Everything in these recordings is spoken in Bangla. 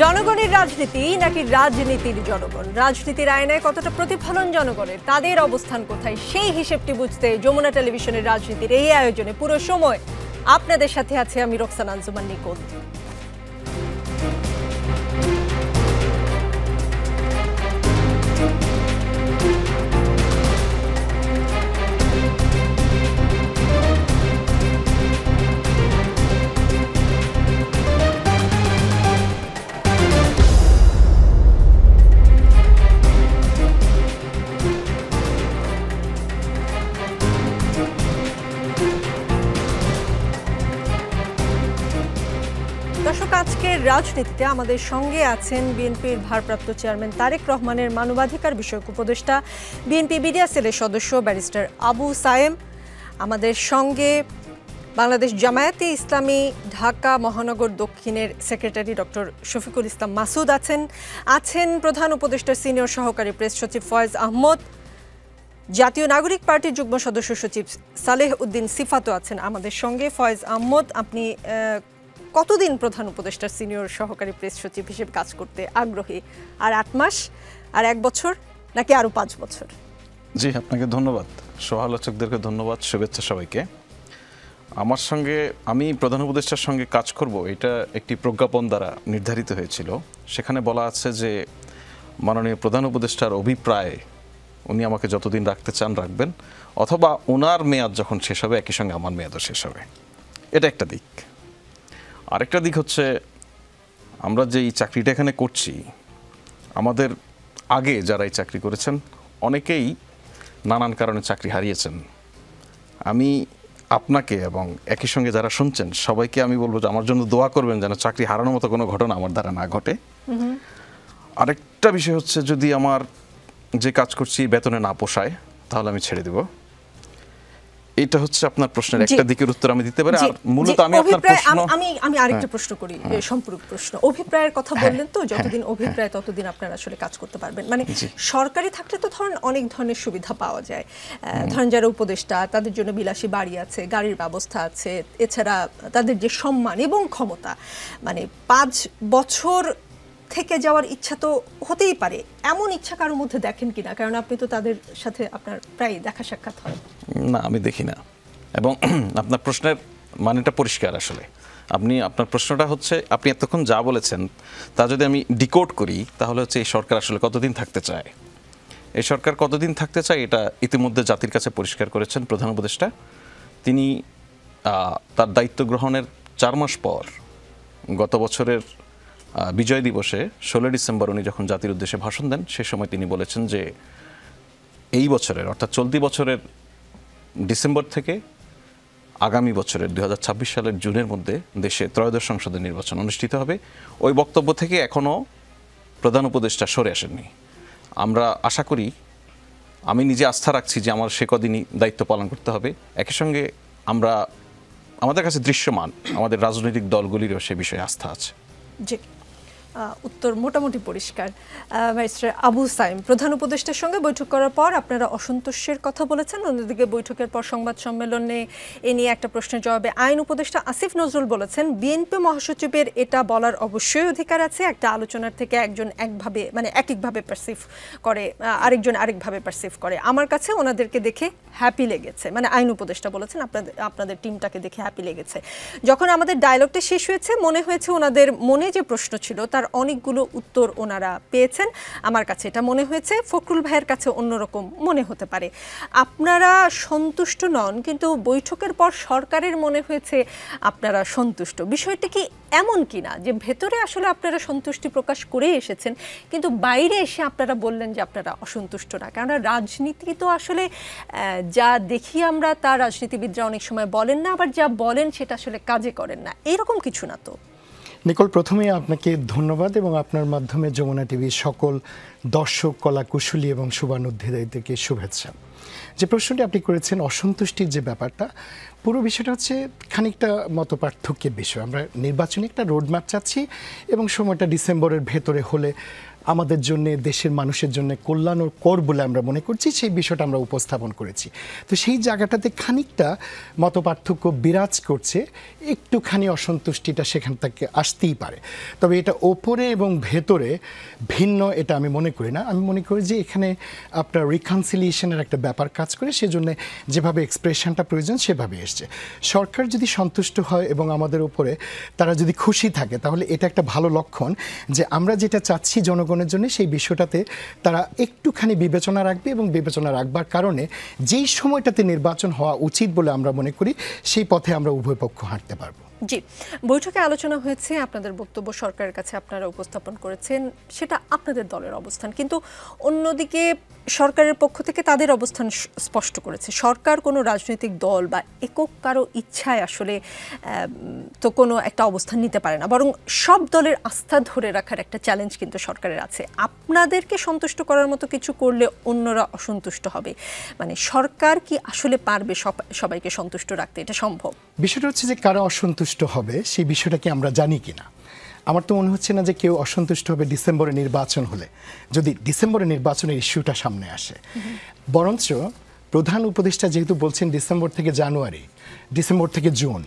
জনগণের রাজনীতি নাকি রাজনীতির জনগণ? রাজনীতির আয়নায় কতটা প্রতিফলন জনগণের, তাদের অবস্থান কোথায়, সেই হিসেবটি বুঝতে যমুনা টেলিভিশনের রাজনীতির এই আয়োজনে পুরো সময় আপনাদের সাথে আছে আমি রোকসানা আঞ্জুমান নিকোল। দর্শক, আজকের রাজনীতিতে আমাদের সঙ্গে আছেন বিএনপির ভারপ্রাপ্ত চেয়ারম্যান তারেক রহমানের মানবাধিকার বিষয়ক উপদেষ্টা, বিএনপি মিডিয়া সেলের সদস্য ব্যারিস্টার আবু সায়েম। আমাদের সঙ্গে বাংলাদেশ জামায়াতে ইসলামী ঢাকা মহানগর দক্ষিণের সেক্রেটারি ডক্টর শফিকুল ইসলাম মাসুদ আছেন প্রধান উপদেষ্টার সিনিয়র সহকারী প্রেস সচিব ফয়েজ আহমদ, জাতীয় নাগরিক পার্টির যুগ্ম সদস্য সচিব সালেহ উদ্দিন সিফাতও আছেন আমাদের সঙ্গে। ফয়েজ আহমদ, আপনি কতদিন প্রধান উপদেষ্টার সিনিয়র সহকারী প্রেস সচিব হিসেবে কাজ করতে আগ্রহী? আর 8 মাস, আর 1 বছর, নাকি আরো 5 বছর? জি, আপনাকে ধন্যবাদ, সহালোচকদেরকে ধন্যবাদ, শুভেচ্ছা সবাইকে। আমার সঙ্গে আমি প্রধান উপদেষ্টার সঙ্গে কাজ করব, এটা একটি প্রজ্ঞাপন দ্বারা নির্ধারিত হয়েছিল। সেখানে বলা আছে যে মাননীয় প্রধান উপদেষ্টার অভিপ্রায় উনি আমাকে যতদিন রাখতে চান রাখবেন, অথবা ওনার মেয়াদ যখন শেষ হবে একই সঙ্গে আমার মেয়াদও শেষ হবে। এটা একটা দিক। আরেকটা দিক হচ্ছে, আমরা যে এই চাকরিটা এখানে করছি, আমাদের আগে যারা এই চাকরি করেছেন অনেকেই নানান কারণে চাকরি হারিয়েছেন। আমি আপনাকে এবং একই সঙ্গে যারা শুনছেন সবাইকে আমি বলবো যে আমার জন্য দোয়া করবেন যেন চাকরি হারানোর মতো কোনো ঘটনা আমার দ্বারা না ঘটে। আরেকটা বিষয় হচ্ছে, যদি আমার যে কাজ করছি বেতনে না পোষায় তাহলে আমি ছেড়ে দেব। এটা হচ্ছে আপনার প্রশ্নের একটা দিকের উত্তর আমি দিতে পারি। আর মূলত আমি আপনার প্রশ্ন আমি আরেকটা প্রশ্ন করি, সম্পূরক প্রশ্ন। অভিপ্রায়ের কথা বললেন তো, যতদিন অভিপ্রায় ততদিন আপনারা আসলে কাজ করতে পারবেন। মানে সরকারি থাকলে তো ধরেন অনেক ধরনের সুবিধা পাওয়া যায়। ধরেন যারা উপদেষ্টা তাদের জন্য বিলাসী বাড়ি আছে, গাড়ির ব্যবস্থা আছে, এছাড়া তাদের যে সম্মান এবং ক্ষমতা, মানে 5 বছর থেকে যাওয়ার ইচ্ছা তো হতেই পারে। এমন ইচ্ছা কারোর মধ্যে দেখেন কিনা? কারণ আপনি তো তাদের সাথে আপনার প্রায় দেখা সাক্ষাৎ হয়। না, আমি দেখি না। এবং আপনার প্রশ্নের মানেটা পরিষ্কার। আসলে আপনার প্রশ্নটা হচ্ছে, আপনি এতক্ষণ যা বলেছেন তা যদি আমি ডিকোড করি তাহলে হচ্ছে এই সরকার আসলে কতদিন থাকতে চায়। এই সরকার কতদিন থাকতে চায় এটা ইতিমধ্যে জাতির কাছে পরিষ্কার করেছেন প্রধান উপদেষ্টা। তিনি তার দায়িত্ব গ্রহণের 4 মাস পর গত বছরের বিজয় দিবসে 16 ডিসেম্বর উনি যখন জাতির উদ্দেশ্যে ভাষণ দেন, সে সময় তিনি বলেছেন যে এই বছরের, অর্থাৎ চলতি বছরের ডিসেম্বর থেকে আগামী বছরের 2026 সালের জুনের মধ্যে দেশে ত্রয়োদশ সংসদের নির্বাচন অনুষ্ঠিত হবে। ওই বক্তব্য থেকে এখনও প্রধান উপদেষ্টা সরে আসেননি। আমরা আশা করি, আমি নিজে আস্থা রাখছি যে আমার সে কদিনই দায়িত্ব পালন করতে হবে। একই সঙ্গে আমাদের কাছে দৃশ্যমান আমাদের রাজনৈতিক দলগুলিরও সে বিষয়ে আস্থা আছে। জি, উত্তর মোটামুটি পরিষ্কার। ব্যারিস্টার আবু সাইম, প্রধান উপদেষ্টার সঙ্গে বৈঠক করার পর আপনারা অসন্তোষের কথা বলেছেন। অন্যদিকে বৈঠকের পর সংবাদ সম্মেলনে এ নিয়ে একটা প্রশ্নের জবাবে আইন উপদেষ্টা আসিফ নজরুল বলেছেন, বিএনপি মহাসচিবের এটা বলার অবশ্যই অধিকার আছে। একটা আলোচনার থেকে একজন একভাবে, মানে একভাবে পারসিভ করে, আরেকজন আরেকভাবে পারসিভ করে। আমার কাছে ওনাদেরকে দেখে হ্যাপি লেগেছে, মানে আইন উপদেষ্টা বলেছেন আপনাদের টিমটাকে দেখে হ্যাপি লেগেছে। যখন আমাদের ডায়লগটা শেষ হয়েছে মনে হয়েছে ওনাদের মনে যে প্রশ্ন ছিল তার অনেকগুলো উত্তর ওনারা পেয়েছেন। আমার কাছে এটা মনে হয়েছে, ফখরুল ভাইয়ের কাছে অন্যরকম মনে হতে পারে। আপনারা সন্তুষ্ট নন, কিন্তু বৈঠকের পর সরকারের মনে হয়েছে আপনারা সন্তুষ্ট। বিষয়টা কি এমন কিনা যে ভেতরে আসলে আপনারা সন্তুষ্টি প্রকাশ করে এসেছেন, কিন্তু বাইরে এসে আপনারা বললেন যে আপনারা অসন্তুষ্ট না? কারণ রাজনীতি তো আসলে যা দেখি আমরা তা রাজনীতিবিদরা অনেক সময় বলেন না, আবার যা বলেন সেটা আসলে কাজে করেন না, এরকম কিছু না তো? নিকোল, প্রথমেই আপনাকে ধন্যবাদ এবং আপনার মাধ্যমে যমুনা টিভির সকল দর্শক, কলাকুশলী এবং শুভানুধ্যায়ীদেরকে শুভেচ্ছা। যে প্রশ্নটি আপনি করেছেন অসন্তুষ্টির যে ব্যাপারটা, পুরো বিষয়টা হচ্ছে খানিকটা মতপার্থক্যের বিষয়। আমরা নির্বাচনে একটা রোডম্যাপ চাচ্ছি এবং সময়টা ডিসেম্বরের ভেতরে হলে আমাদের জন্য, দেশের মানুষের জন্য কল্যাণকর বলে আমরা মনে করছি, সেই বিষয়টা আমরা উপস্থাপন করেছি। তো সেই জায়গাটাতে খানিকটা মতপার্থক্য বিরাজ করছে, একটুখানি অসন্তুষ্টিটা সেখান থেকে আসতেই পারে। তবে এটা ওপরে এবং ভেতরে ভিন্ন এটা আমি মনে করি না। আমি মনে করি যে এখানে আপনার রিকনসিলিয়েশনের একটা ব্যাপার কাজ করে, সেজন্য যেভাবে এক্সপ্রেশনটা প্রয়োজন সেভাবে এসছে। সরকার যদি সন্তুষ্ট হয় এবং আমাদের উপরে তারা যদি খুশি থাকে, তাহলে এটা একটা ভালো লক্ষণ যে আমরা যেটা চাচ্ছি জনগণের জন্য সেই বিষয়টাতে তারা একটুখানি বিবেচনা রাখবে, এবং বিবেচনা রাখবার কারণে যেই সময়টাতে নির্বাচন হওয়া উচিত বলে আমরা মনে করি সেই পথে আমরা উভয় পক্ষ হাঁটতে পারবো। জি, বৈঠকে আলোচনা হয়েছে, আপনাদের বক্তব্য সরকারের কাছে আপনারা উপস্থাপন করেছেন, সেটা আপনাদের দলের অবস্থান, কিন্তু অন্যদিকে সরকারের পক্ষ থেকে তাদের অবস্থান স্পষ্ট করেছে। সরকার কোনো রাজনৈতিক দল বা একক কারো ইচ্ছায় আসলে তো কোনো একটা অবস্থান নিতে পারে না, বরং সব দলের আস্থা ধরে রাখার একটা চ্যালেঞ্জ কিন্তু সরকারের আছে। আপনাদেরকে সন্তুষ্ট করার মতো কিছু করলে অন্যরা অসন্তুষ্ট হবে, মানে সরকার কি আসলে পারবে সবাইকে সন্তুষ্ট রাখতে? এটা সম্ভব? বিষয়টা হচ্ছে যে কারা অসন্তুষ্ট হবে সেই বিষয়টা কি আমরা জানি কিনা। আমার তো মনে হচ্ছে না যে কেউ অসন্তুষ্ট হবে ডিসেম্বরে নির্বাচন হলে, যদি ডিসেম্বরে নির্বাচনের ইস্যুটা সামনে আসে। বরঞ্চ প্রধান উপদেষ্টা যেহেতু বলছেন ডিসেম্বর থেকে জানুয়ারি, ডিসেম্বর থেকে জুন,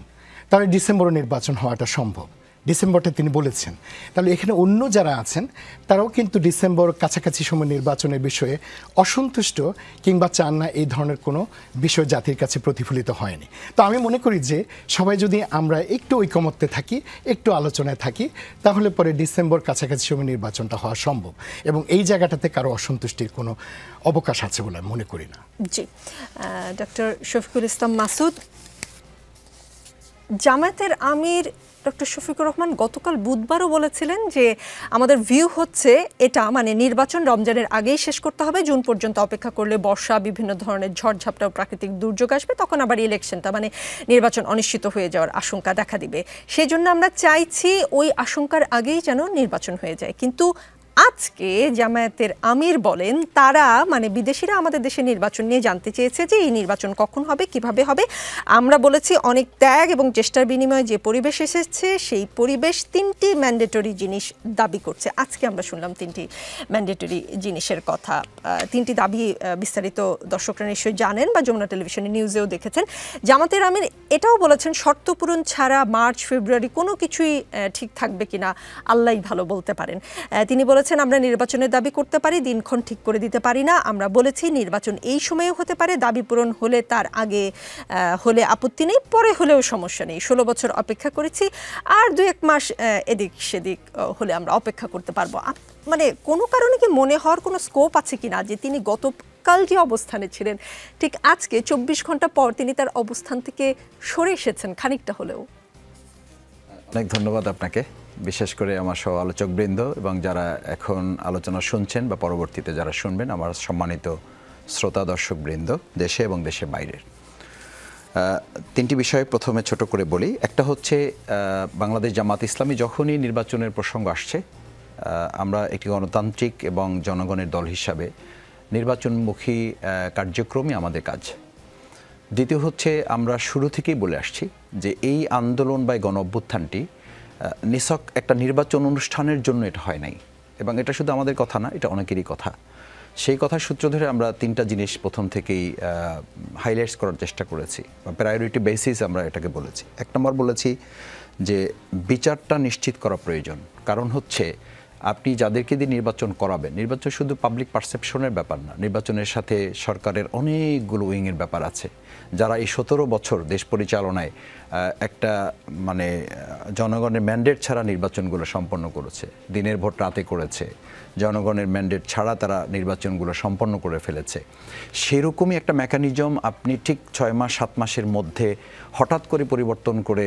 তাহলে ডিসেম্বরে নির্বাচন হওয়াটা সম্ভব, ডিসেম্বরটা তিনি বলেছেন। তাহলে এখানে অন্য যারা আছেন তারাও কিন্তু ডিসেম্বর কাছাকাছি সময় নির্বাচনের বিষয়ে অসন্তুষ্ট কিংবা চান না, এই ধরনের কোনো বিষয় জাতির কাছে প্রতিফলিত হয়নি। তো আমি মনে করি যে সবাই যদি আমরা একটু ঐকমত্যে থাকি, একটু আলোচনায় থাকি, তাহলে পরে ডিসেম্বর কাছাকাছি সময় নির্বাচনটা হওয়া সম্ভব, এবং এই জায়গাটাতে কারো অসন্তুষ্টির কোনো অবকাশ আছে বলে মনে করি না। জি, ডক্টর শফিকুল ইসলাম মাসুদ, জামায়াতের আমির ডক্টর শফিকুর রহমান গতকাল বুধবারও বলেছিলেন যে আমাদের ভিউ হচ্ছে এটা, মানে নির্বাচন রমজানের আগেই শেষ করতে হবে, জুন পর্যন্ত অপেক্ষা করলে বর্ষা, বিভিন্ন ধরনের ঝড়ঝাপটা ও প্রাকৃতিক দুর্যোগ আসবে, তখন আবার ইলেকশনটা, মানে নির্বাচন অনিশ্চিত হয়ে যাওয়ার আশঙ্কা দেখা দিবে। সেই জন্য আমরা চাইছি ওই আশঙ্কার আগেই যেন নির্বাচন হয়ে যায়। কিন্তু আজকে জামায়াতের আমির বলেন তারা, মানে বিদেশিরা আমাদের দেশে নির্বাচন নিয়ে জানতে চেয়েছে যে এই নির্বাচন কখন হবে, কিভাবে হবে। আমরা বলেছি অনেক ত্যাগ এবং চেষ্টার বিনিময়ে যে পরিবেশ এসেছে, সেই পরিবেশ 3টি ম্যান্ডেটরি জিনিস দাবি করছে। আজকে আমরা শুনলাম 3টি ম্যান্ডেটরি জিনিসের কথা। 3টি দাবি বিস্তারিত দর্শকরা নিশ্চয়ই জানেন বা যমুনা টেলিভিশনের নিউজেও দেখেছেন। জামায়াতের আমির এটাও বলেছেন শর্ত পূরণ ছাড়া মার্চ ফেব্রুয়ারি কোনো কিছুই ঠিক থাকবে কিনা আল্লাহই ভালো বলতে পারেন। তিনি বলেছেন আমরা নির্বাচনের দাবি করতে পারি, দিনক্ষণ ঠিক করে দিতে পারি না। আমরা বলেছি নির্বাচন এই সময়েও হতে পারে, দাবি পূরণ হলে তার আগে হলে আপত্তি নেই, পরে হলেও সমস্যা নেই। 16 বছর অপেক্ষা করেছি, আর 2-1 মাস এদিক সেদিক হলে আমরা অপেক্ষা করতে পারবো। মানে কোনো কারণে কি মনে হওয়ার কোনো স্কোপ আছে কিনা যে তিনি গতকাল যে অবস্থানে ছিলেন, ঠিক আজকে 24 ঘন্টা পর তিনি তার অবস্থান থেকে সরে এসেছেন খানিকটা হলেও? অনেক ধন্যবাদ আপনাকে, বিশেষ করে আমার সহ আলোচকবৃন্দ এবং যারা এখন আলোচনা শুনছেন বা পরবর্তীতে যারা শুনবেন, আমার সম্মানিত শ্রোতা দর্শকবৃন্দ দেশে এবং দেশের বাইরের। 3টি বিষয় প্রথমে ছোট করে বলি। একটা হচ্ছে বাংলাদেশ জামাত ইসলামী যখনই নির্বাচনের প্রসঙ্গ আসছে, আমরা একটি গণতান্ত্রিক এবং জনগণের দল হিসাবে নির্বাচনমুখী কার্যক্রমই আমাদের কাজ। দ্বিতীয় হচ্ছে আমরা শুরু থেকেই বলে আসছি যে এই আন্দোলন বা গণ অভ্যুত্থানটি নিছক একটা নির্বাচন অনুষ্ঠানের জন্য এটা হয় নাই, এবং এটা শুধু আমাদের কথা না, এটা অনেকেরই কথা। সেই কথার সূত্র ধরে আমরা 3টা জিনিস প্রথম থেকেই হাইলাইটস করার চেষ্টা করেছি বা প্রায়োরিটি বেসিস আমরা এটাকে বলেছি। 1 নম্বর বলেছি যে বিচারটা নিশ্চিত করা প্রয়োজন। কারণ হচ্ছে আপনি যাদেরকে দিয়ে নির্বাচন করাবেন, নির্বাচন শুধু পাবলিক পারসেপশনের ব্যাপার না, নির্বাচনের সাথে সরকারের অনেকগুলো উইংয়ের ব্যাপার আছে। যারা এই 17 বছর দেশ পরিচালনায় একটা মানে জনগণের ম্যান্ডেট ছাড়া নির্বাচনগুলো সম্পন্ন করেছে, দিনের ভোট রাতে করেছে, জনগণের ম্যান্ডেট ছাড়া তারা নির্বাচনগুলো সম্পন্ন করে ফেলেছে, সেরকমই একটা মেকানিজম আপনি ঠিক 6 মাস 7 মাসের মধ্যে হঠাৎ করে পরিবর্তন করে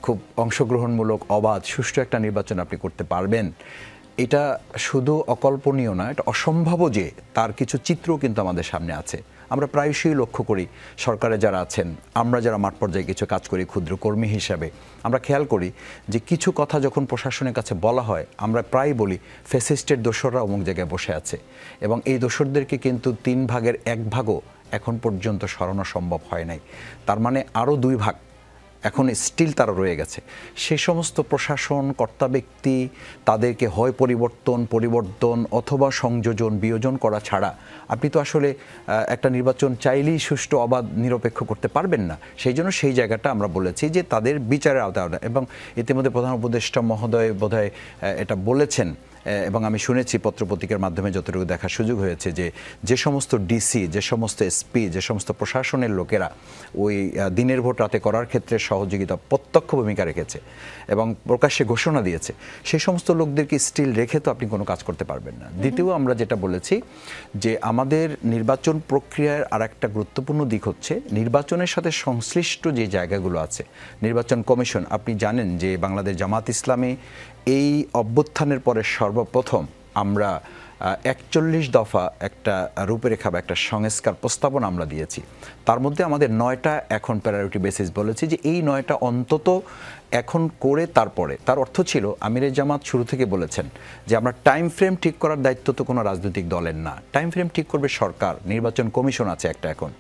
খুব অংশগ্রহণমূলক, অবাধ, সুষ্ঠু একটা নির্বাচন আপনি করতে পারবেন, এটা শুধু অকল্পনীয় না, এটা অসম্ভবও যে তার কিছু চিত্রও কিন্তু আমাদের সামনে আছে। আমরা প্রায়শই লক্ষ্য করি সরকারে যারা আছেন, আমরা যারা মাঠ পর্যায়ে কিছু কাজ করি ক্ষুদ্র কর্মী হিসাবে, আমরা খেয়াল করি যে কিছু কথা যখন প্রশাসনের কাছে বলা হয়, আমরা প্রায় বলি ফ্যাসিস্টের দোসররা অমুক জায়গায় বসে আছে, এবং এই দোসরদেরকে কিন্তু 3 ভাগের 1 ভাগও এখন পর্যন্ত সরানো সম্ভব হয় নাই। তার মানে আরও 2 ভাগ এখন স্টিল তারা রয়ে গেছে। সেই সমস্ত প্রশাসন কর্তা ব্যক্তি তাদেরকে হয় পরিবর্তন অথবা সংযোজন বিয়োজন করা ছাড়া আপনি তো আসলে একটা নির্বাচন চাইলেই সুষ্ঠু অবাধ নিরপেক্ষ করতে পারবেন না। সেই জন্য সেই জায়গাটা আমরা বলেছি যে তাদের বিচারের আওতায়, এবং ইতিমধ্যে প্রধান উপদেষ্টা মহোদয় বোধহয় এটা বলেছেন এবং আমি শুনেছি পত্রপত্রিকার মাধ্যমে যতটুকু দেখার সুযোগ হয়েছে যে সমস্ত ডিসি, যে সমস্ত এসপি, যে সমস্ত প্রশাসনের লোকেরা ওই দিনের ভোট রাতে করার ক্ষেত্রে সহযোগিতা প্রত্যক্ষ ভূমিকা রেখেছে এবং প্রকাশ্যে ঘোষণা দিয়েছে, সেই সমস্ত লোকদেরকে স্টিল রেখে তো আপনি কোনো কাজ করতে পারবেন না। দ্বিতীয় আমরা যেটা বলেছি যে আমাদের নির্বাচন প্রক্রিয়ার আর একটা গুরুত্বপূর্ণ দিক হচ্ছে নির্বাচনের সাথে সংশ্লিষ্ট যে জায়গাগুলো আছে। নির্বাচন কমিশন, আপনি জানেন যে বাংলাদেশ জামাত ইসলামী এই অভ্যুত্থানের পরে সর্বপ্রথম আমরা 41 দফা একটা রূপরেখা বা একটা সংস্কার প্রস্তাবনা আমরা দিয়েছি। তার মধ্যে আমাদের 9টা এখন প্রায়োরিটি বেসিস বলেছি যে এই 9টা অন্তত এখন করে তারপরে। তার অর্থ ছিল আমিরে জামাত শুরু থেকে বলেছেন যে আমরা টাইম ফ্রেম ঠিক করার দায়িত্ব তো কোনো রাজনৈতিক দলের না, টাইম ফ্রেম ঠিক করবে সরকার। নির্বাচন কমিশন আছে একটা, এখন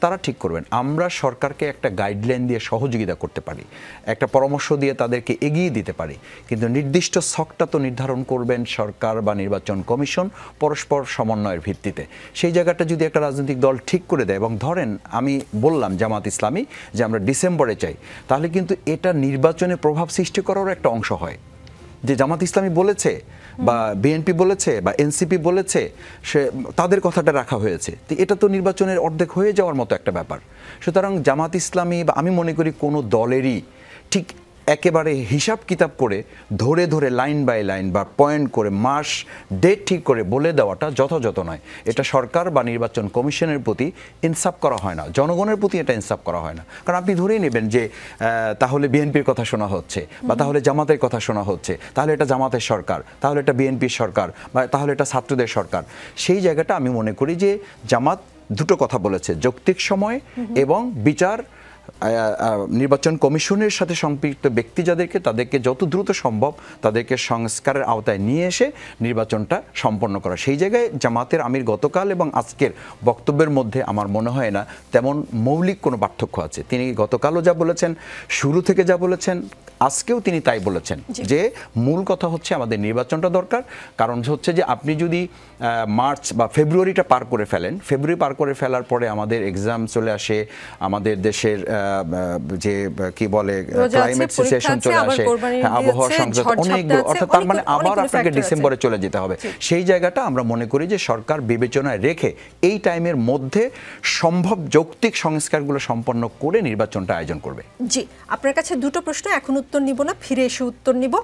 তারা ঠিক করবেন। আমরা সরকারকে একটা গাইডলাইন দিয়ে সহযোগিতা করতে পারি, একটা পরামর্শ দিয়ে তাদেরকে এগিয়ে দিতে পারি, কিন্তু নির্দিষ্ট ছকটা তো নির্ধারণ করবেন সরকার বা নির্বাচন কমিশন পরস্পর সমন্বয়ের ভিত্তিতে। সেই জায়গাটা যদি একটা রাজনৈতিক দল ঠিক করে দেয় এবং ধরেন আমি বললাম জামাত ইসলামী যে আমরা ডিসেম্বরে চাই, তাহলে কিন্তু এটা নির্বাচনে প্রভাব সৃষ্টি করারও একটা অংশ হয়। যে জামাত ইসলামী বলেছে বা বিএনপি বলেছে বা এনসিপি বলেছে, সে তাদের কথাটা রাখা হয়েছে, তো এটা তো নির্বাচনের অর্ধেক হয়ে যাওয়ার মতো একটা ব্যাপার। সুতরাং জামাত ইসলামী বা আমি মনে করি কোনো দলেরই ঠিক একেবারে হিসাব কিতাব করে ধরে ধরে লাইন বাই লাইন বা পয়েন্ট করে মাস ডেট ঠিক করে বলে দেওয়াটা যথাযথ নয়। এটা সরকার বা নির্বাচন কমিশনের প্রতি ইনসাফ করা হয় না, জনগণের প্রতি এটা ইনসাফ করা হয় না। কারণ আপনি ধরেই নেবেন যে তাহলে বিএনপির কথা শোনা হচ্ছে বা তাহলে জামাতের কথা শোনা হচ্ছে, তাহলে এটা জামাতের সরকার, তাহলে এটা বিএনপির সরকার বা তাহলে এটা ছাত্রদের সরকার। সেই জায়গাটা আমি মনে করি যে জামাত দুটো কথা বলেছে, যৌক্তিক সময় এবং বিচার নির্বাচন কমিশনের সাথে সম্পৃক্ত ব্যক্তি যাদেরকে, তাদেরকে যত দ্রুত সম্ভব তাদেরকে সংস্কারের আওতায় নিয়ে এসে নির্বাচনটা সম্পন্ন করা। সেই জায়গায় জামাতের আমির গতকাল এবং আজকের বক্তব্যের মধ্যে আমার মনে হয় না তেমন মৌলিক কোনো পার্থক্য আছে। তিনি গতকালও যা বলেছেন, শুরু থেকে যা বলেছেন, আজকেও তিনি তাই বলেছেন যে মূল কথা হচ্ছে আমাদের নির্বাচনটা দরকার। কারণ হচ্ছে যে আপনি যদি মার্চ বা ফেব্রুয়ারিটা পার করে ফেলেন, ফেব্রুয়ারি পার করে ফেলার পরে আমাদের এক্সাম চলে আসে, আমাদের দেশের যে কি বলে ক্লাইমেট সিচুয়েশন চলে আসে, আবহাওয়া সংযোগ অনেকগুলো, অর্থাৎ তার মানে আবার আপনাকে ডিসেম্বরে চলে যেতে হবে। সেই জায়গাটা আমরা মনে করি যে সরকার বিবেচনায় রেখে এই টাইমের মধ্যে সম্ভব যৌক্তিক সংস্কারগুলো সম্পন্ন করে নির্বাচনটা আয়োজন করবে। জি, আপনার কাছে দুটো প্রশ্ন, এখন উত্তর নিব না, ফিরে এসে উত্তর নিব।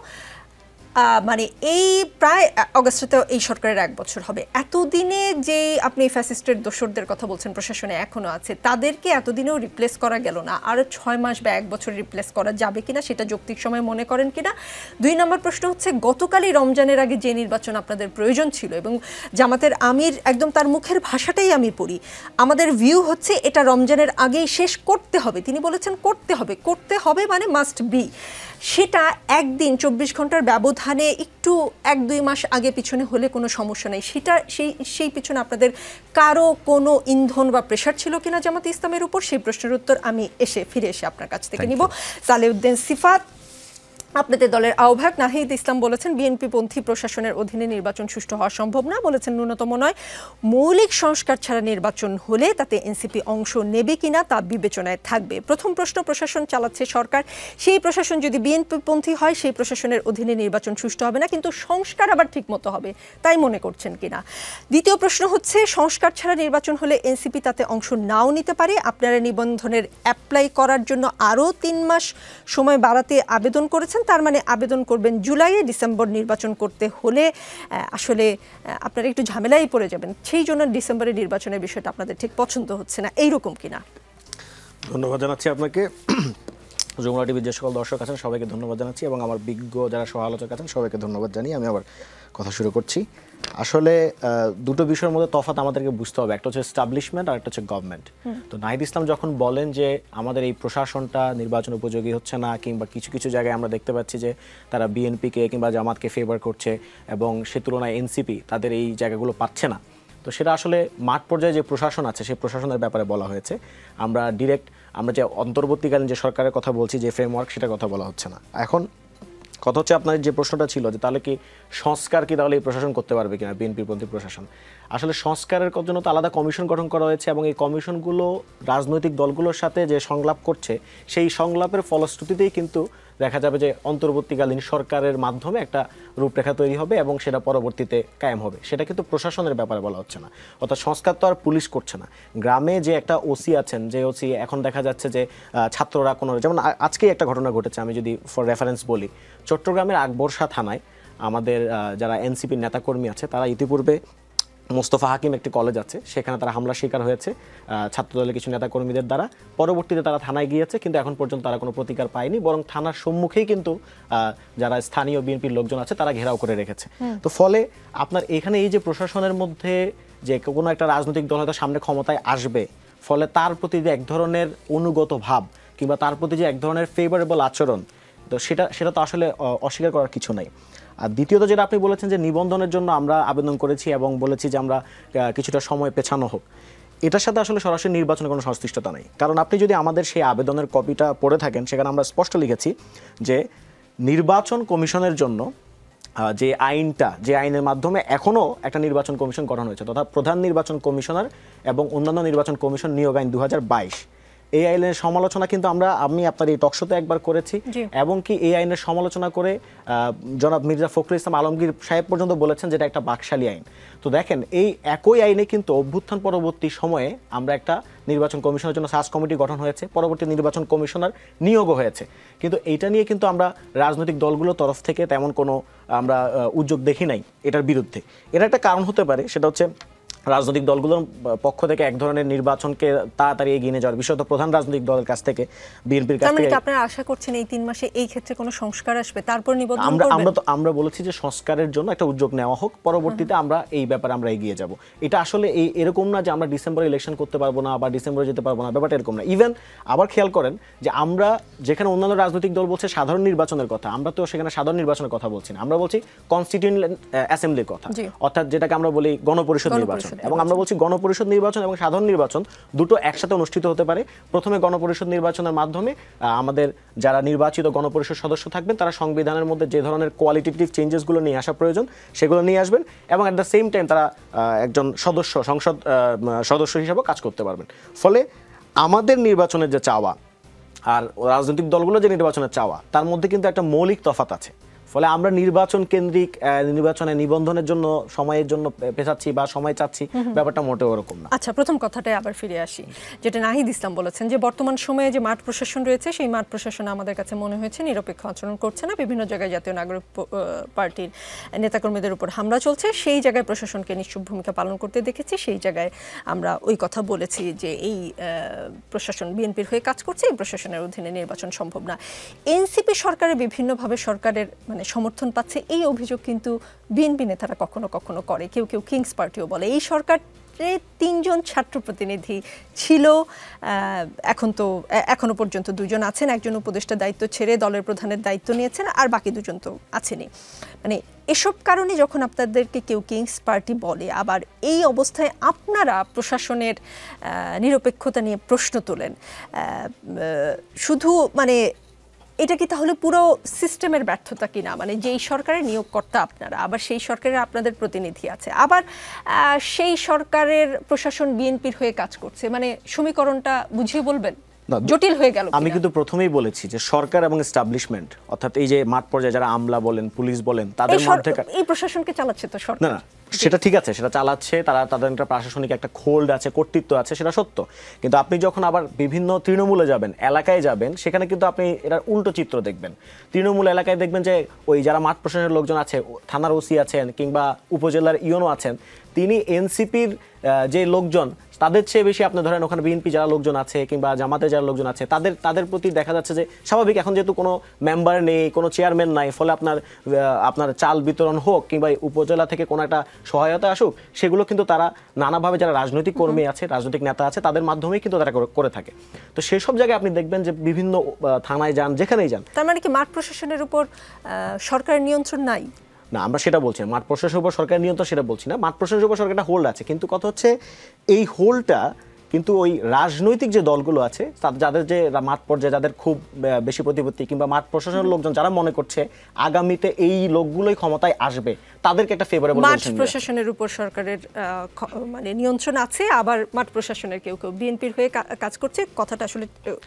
মানে এই প্রায় অগাস্টে এই সরকারের 1 বছর হবে, এতদিনে যে আপনি ফ্যাসিস্টের দোসরদের কথা বলছেন প্রশাসনে এখনো আছে, তাদেরকে এতদিনেও রিপ্লেস করা গেল না, আরও 6 মাস বা 1 বছর রিপ্লেস করা যাবে কিনা সেটা যৌক্তিক সময় মনে করেন কিনা? 2 নম্বর প্রশ্ন হচ্ছে, গতকালই রমজানের আগে যে নির্বাচন আপনাদের প্রয়োজন ছিল এবং জামাতের আমির একদম তার মুখের ভাষাটাই আমি পড়ি, আমাদের ভিউ হচ্ছে এটা রমজানের আগেই শেষ করতে হবে। তিনি বলেছেন করতে হবে মানে মাস্ট বি। সেটা একদিন 24 ঘন্টার ব্যবধানে একটু 1-2 মাস আগে পিছনে হলে কোনো সমস্যা নেই, সেটা সেই পিছনে আপনাদের কারো কোনো ইন্ধন বা প্রেশার ছিল কিনা জামাত ইসলামের উপর? সেই প্রশ্নের উত্তর আমি ফিরে এসে আপনার কাছ থেকে নিব। সালেউদ্দিন সিফাত, আপনাদের দলের আহ্বায়ক নাহিদ ইসলাম বলেছেন বিএনপি পন্থী প্রশাসনের অধীনে নির্বাচন সুষ্ঠু হওয়া সম্ভব না, বলেছেন ন্যূনতম নয়, মৌলিক সংস্কার ছাড়া নির্বাচন হলে তাতে এনসিপি অংশ নেবে কিনা তা বিবেচনায় থাকবে। প্রথম প্রশ্ন, প্রশাসন চালাচ্ছে সরকার, সেই প্রশাসন যদি বিএনপি পন্থী হয় সেই প্রশাসনের অধীনে নির্বাচন সুষ্ঠু হবে না, কিন্তু সংস্কার আবার ঠিক মতো হবে, তাই মনে করছেন কিনা? দ্বিতীয় প্রশ্ন হচ্ছে, সংস্কার ছাড়া নির্বাচন হলে এনসিপি তাতে অংশ নাও নিতে পারে, আপনারা নিবন্ধনের অ্যাপ্লাই করার জন্য আরও 3 মাস সময় বাড়াতে আবেদন করেছেন, তার মানে আবেদন করবেন জুলাইয়ে, ডিসেম্বর নির্বাচন করতে হলে আসলে আপনারা একটু ঝামেলাই পড়ে যাবেন, সেই জন্য ডিসেম্বরে নির্বাচনের বিষয়টা আপনাদের ঠিক পছন্দ হচ্ছে না, এইরকম কিনা? ধন্যবাদ জানাচ্ছি আপনাকে, যমুনা টিভির যে সকল দর্শক আছেন সবাইকে ধন্যবাদ জানাচ্ছি এবং আমার বিজ্ঞ যারা সহ আলোচক আছেন সবাইকে ধন্যবাদ জানিয়ে আমি আবার কথা শুরু করছি। আসলে দুটো বিষয়ের মধ্যে তফাৎ আমাদেরকে বুঝতে হবে, একটা হচ্ছে এস্টাবলিশমেন্ট আর একটা হচ্ছে গভর্নমেন্ট। তো নাহিদ ইসলাম যখন বলেন যে আমাদের এই প্রশাসনটা নির্বাচন উপযোগী হচ্ছে না, কিংবা কিছু কিছু জায়গায় আমরা দেখতে পাচ্ছি যে তারা বিএনপিকে কিংবা জামাতকে ফেভার করছে এবং সে তুলনায় এনসিপি তাদের এই জায়গাগুলো পাচ্ছে না, তো সেটা আসলে মাঠ পর্যায়ে যে প্রশাসন আছে সেই প্রশাসনের ব্যাপারে বলা হয়েছে। আমরা ডিরেক্ট আমরা যে অন্তর্বর্তীকালীন যে সরকারের কথা বলছি, যে ফ্রেমওয়ার্ক, সেটার কথা বলা হচ্ছে না। এখন কথা হচ্ছে আপনার যে প্রশ্নটা ছিল যে তাহলে কি সংস্কার কি তাহলে এই প্রশাসন করতে পারবে কিনা, বিএনপিপন্থী প্রশাসন। আসলে সংস্কারের জন্য তো আলাদা কমিশন গঠন করা হয়েছে এবং এই কমিশনগুলো রাজনৈতিক দলগুলোর সাথে যে সংলাপ করছে সেই সংলাপের ফলশ্রুতিতেই কিন্তু দেখা যাবে যে অন্তর্বর্তীকালীন সরকারের মাধ্যমে একটা রূপরেখা তৈরি হবে এবং সেটা পরবর্তীতে কায়েম হবে। সেটা কিন্তু প্রশাসনের ব্যাপারে বলা হচ্ছে না। অর্থাৎ সংস্কার তো আর পুলিশ করছে না। গ্রামে যে একটা ওসি আছেন, যে ওসি এখন দেখা যাচ্ছে যে ছাত্ররা কোনো, যেমন আজকেই একটা ঘটনা ঘটেছে, আমি যদি ফর রেফারেন্স বলি, চট্টগ্রামের আকবরশাহ থানায় আমাদের যারা এনসিপির নেতাকর্মী আছে তারা ইতিপূর্বে মোস্তফা হাকিম একটি কলেজ আছে, সেখানে তারা হামলার শিকার হয়েছে ছাত্রদলের কিছু নেতাকর্মীদের দ্বারা। পরবর্তীতে তারা থানায় গিয়েছে, কিন্তু এখন পর্যন্ত তারা কোনো প্রতিকার পায়নি, বরং থানার সম্মুখেই কিন্তু যারা স্থানীয় বিএনপির লোকজন আছে তারা ঘেরাও করে রেখেছে। তো ফলে আপনার এখানে এই যে প্রশাসনের মধ্যে যে কোনো একটা রাজনৈতিক দল হয়তো সামনে ক্ষমতায় আসবে, ফলে তার প্রতি যে এক ধরনের অনুগত ভাব কিংবা তার প্রতি যে এক ধরনের ফেভারেবল আচরণ, তো সেটা তো আসলে অস্বীকার করার কিছু নাই। আর দ্বিতীয়ত যেটা আপনি বলেছেন যে নিবন্ধনের জন্য আমরা আবেদন করেছি এবং বলেছি যে আমরা কিছুটা সময় পেছানো হোক, এটার সাথে আসলে সরাসরি নির্বাচনের কোনো সংশ্লিষ্টতা নেই। কারণ আপনি যদি আমাদের সেই আবেদনের কপিটা পড়ে থাকেন, সেখানে আমরা স্পষ্ট লিখেছি যে নির্বাচন কমিশনের জন্য যে আইনের মাধ্যমে এখনও একটা নির্বাচন কমিশন গঠন হয়েছে, তথা প্রধান নির্বাচন কমিশনার এবং অন্যান্য নির্বাচন কমিশন নিয়োগ আইন 2022, এই আইনের সমালোচনা কিন্তু আমি আপনার এই টকশোতে একবার করেছি, এবং কি এই আইনের সমালোচনা করে জনাব মির্জা ফখরুল ইসলাম আলমগীর সাহেব পর্যন্ত বলেছেন যেটা একটা বাকশালী আইন। তো দেখেন, এই একই আইনে কিন্তু অভ্যুত্থান পরবর্তী সময়ে আমরা একটা নির্বাচন কমিশনের জন্য সার্চ কমিটি গঠন হয়েছে, পরবর্তী নির্বাচন কমিশনার নিয়োগও হয়েছে, কিন্তু এইটা নিয়ে কিন্তু আমরা রাজনৈতিক দলগুলোর তরফ থেকে তেমন কোনো আমরা উদ্যোগ দেখি নাই এটার বিরুদ্ধে। এর একটা কারণ হতে পারে, সেটা হচ্ছে রাজনৈতিক দলগুলোর পক্ষ থেকে এক ধরনের নির্বাচনকে তাড়াতাড়ি এগিয়ে নিয়ে যাওয়ার, বিশেষত প্রধান রাজনৈতিক দলের কাছ থেকে, বিএনপির কাছ থেকে। আপনারা আশা করছেন এই 3 মাসে এই ক্ষেত্রে কোনো সংস্কার আসবে, তারপর নিবন্ধন করবেন? আমরা বলেছি যে সংস্কারের জন্য একটা উদ্যোগ নেওয়া হোক, পরবর্তীতে আমরা এই ব্যাপারে আমরা এগিয়ে যাব। এটা আসলে এরকম না যে আমরা ডিসেম্বরে ইলেকশন করতে পারবো না বা ডিসেম্বরে যেতে পারবো না, ব্যাপারটা এরকম না। ইভেন আবার খেয়াল করেন যে আমরা যেখানে অন্যান্য রাজনৈতিক দল বলছে সাধারণ নির্বাচনের কথা, আমরা তো সেখানে সাধারণ নির্বাচনের কথা বলছি না, আমরা বলছি কনস্টিটিউয়েন্ট অ্যাসেম্বলির কথা, অর্থাৎ যেটাকে আমরা বলি গণপরিষদ নির্বাচন। এবং আমরা বলছি গণপরিষদ নির্বাচন এবং সাধারণ নির্বাচন দুটো একসাথে অনুষ্ঠিত হতে পারে। প্রথমে গণপরিষদ নির্বাচনের মাধ্যমে আমাদের যারা নির্বাচিত গণপরিষদ সদস্য থাকবেন তারা সংবিধানের মধ্যে যে ধরনের কোয়ালিটেটিভ চেঞ্জেসগুলো নিয়ে আসা প্রয়োজন সেগুলো নিয়ে আসবেন, এবং অ্যাট দ্য সেম টাইম তারা একজন সংসদ সদস্য হিসেবে কাজ করতে পারবেন। ফলে আমাদের নির্বাচনের যে চাওয়া আর রাজনৈতিক দলগুলো যে নির্বাচনের চাওয়া, তার মধ্যে কিন্তু একটা মৌলিক তফাৎ আছে। ফলে আমরা নির্বাচন কেন্দ্রিক নির্বাচনে নিবন্ধনের জন্য সময়ের জন্য পেছাচ্ছি বা সময় চাচ্ছি, ব্যাপারটা মোটেও ওরকম না। আচ্ছা, প্রথম কথাটাই আবার ফিরে আসি, যেটা নাহিদ ইসলাম বলেছেন যে বর্তমান সময়ে যে মাঠ প্রশাসন রয়েছে সেই মাঠ প্রশাসন আমাদের কাছে মনে হয়েছে নিরপেক্ষ আচরণ করছে না, বিভিন্ন জায়গায় জাতীয় নাগরিক পার্টির নেতাকর্মীদের উপর হামলা চলছে, সেই জায়গায় প্রশাসনকে নিশ্চুপ ভূমিকা পালন করতে দেখেছি, সেই জায়গায় আমরা ওই কথা বলেছি যে এই প্রশাসন বিএনপির হয়ে কাজ করছে, এই প্রশাসনের অধীনে নির্বাচন সম্ভব না। এনসিপি সরকারের বিভিন্নভাবে সরকারের সমর্থন পাচ্ছে, এই অভিযোগ কিন্তু বিএনপি নেতারা কখনো কখনো করে, কেউ কেউ কিংস পার্টিও বলে। এই সরকারে 3 জন ছাত্র প্রতিনিধি ছিল, এখনো পর্যন্ত 2 জন আছেন, একজন উপদেষ্টা দায়িত্ব ছেড়ে দলের প্রধানের দায়িত্ব নিয়েছেন, আর বাকি 2 জন তো আছেনই। মানে এসব কারণে যখন আপনাদেরকে কেউ কিংস পার্টি বলে, আবার এই অবস্থায় আপনারা প্রশাসনের নিরপেক্ষতা নিয়ে প্রশ্ন তোলেন, শুধু মানে এটা কি তাহলে পুরো সিস্টেমের ব্যর্থতা কিনা? মানে যেই সরকারের নিয়োগকর্তা আপনারা, আবার সেই সরকারের আপনাদের প্রতিনিধি আছে, আবার সেই সরকারের প্রশাসন বিএনপির হয়ে কাজ করছে, মানে সমীকরণটা বুঝিয়ে বলবেন? জটিল হয়ে গেল। আমি কিন্তু প্রথমেই বলেছি যে সরকার এবং এস্টাবলিশমেন্ট, অর্থাৎ এই যে মাঠ পর্যায়ে যারা আমলা বলেন, পুলিশ বলেন, তাদের মধ্যে এই প্রশাসনকে চালাচ্ছে তো সরকার। না, সেটা ঠিক আছে, সেটা চালাচ্ছে তারা, তাদের একটা প্রশাসনিক একটা হোল্ড আছে, কর্তৃত্ব আছে, সেটা সত্য। কিন্তু আপনি যখন আবার বিভিন্ন তৃণমূলে যাবেন, এলাকায় যাবেন, সেখানে কিন্তু আপনি এটার উল্টো চিত্র দেখবেন। তৃণমূল এলাকায় দেখবেন যে ওই যারা মাঠ প্রশাসনের লোকজন আছে, থানার ওসি আছেন কিংবা উপজেলার ইউনো আছেন, তিনি এনসিপির যে লোকজন তাদের চেয়ে বেশি আপনি ধরেন ওখানে বিএনপি যারা লোকজন আছে কিংবা জামাতের যারা লোকজন আছে তাদের প্রতি দেখা যাচ্ছে যে স্বাভাবিক, এখন যেহেতু কোনো মেম্বার নেই, কোনো চেয়ারম্যান নাই, ফলে আপনার চাল বিতরণ হোক কিংবা উপজেলা থেকে কোনো একটা সহায়তা আসুক, সেগুলো কিন্তু তারা নানাভাবে যারা রাজনৈতিক কর্মী আছে, রাজনৈতিক নেতা আছে, তাদের মাধ্যমেই কিন্তু তারা করে থাকে। তো সেই সব জায়গায় আপনি দেখবেন যে বিভিন্ন থানায় যান, যেখানেই যান। তার মানে কি মাঠ প্রশাসনের উপর সরকারের নিয়ন্ত্রণ নাই? না, আমরা সেটা বলছি না, মাঠ প্রশাসনের উপর সরকারের নিয়ন্ত্রণ সেটা বলছি না, মাঠ প্রশাসনের উপর সরকার একটা হোল্ড আছে, কিন্তু কথা হচ্ছে এই হোল্ডটা কিন্তু ওই রাজনৈতিক যে দলগুলো আছে যাদের যে মাঠ পর্যায়ে যাদের খুব বেশি প্রতিপত্তি কিংবা মাঠ প্রশাসনের লোকজন যারা মনে করছে আগামীতে এই লোকগুলোই ক্ষমতায় আসবে, তাদেরকে একটা ফেভারেবল মাঠ প্রশাসনের উপর সরকারের মানে নিয়ন্ত্রণ আছে, আবার মাঠ প্রশাসনের কেউ কেউ বিএনপির হয়ে কাজ করছে, কথাটা আসলে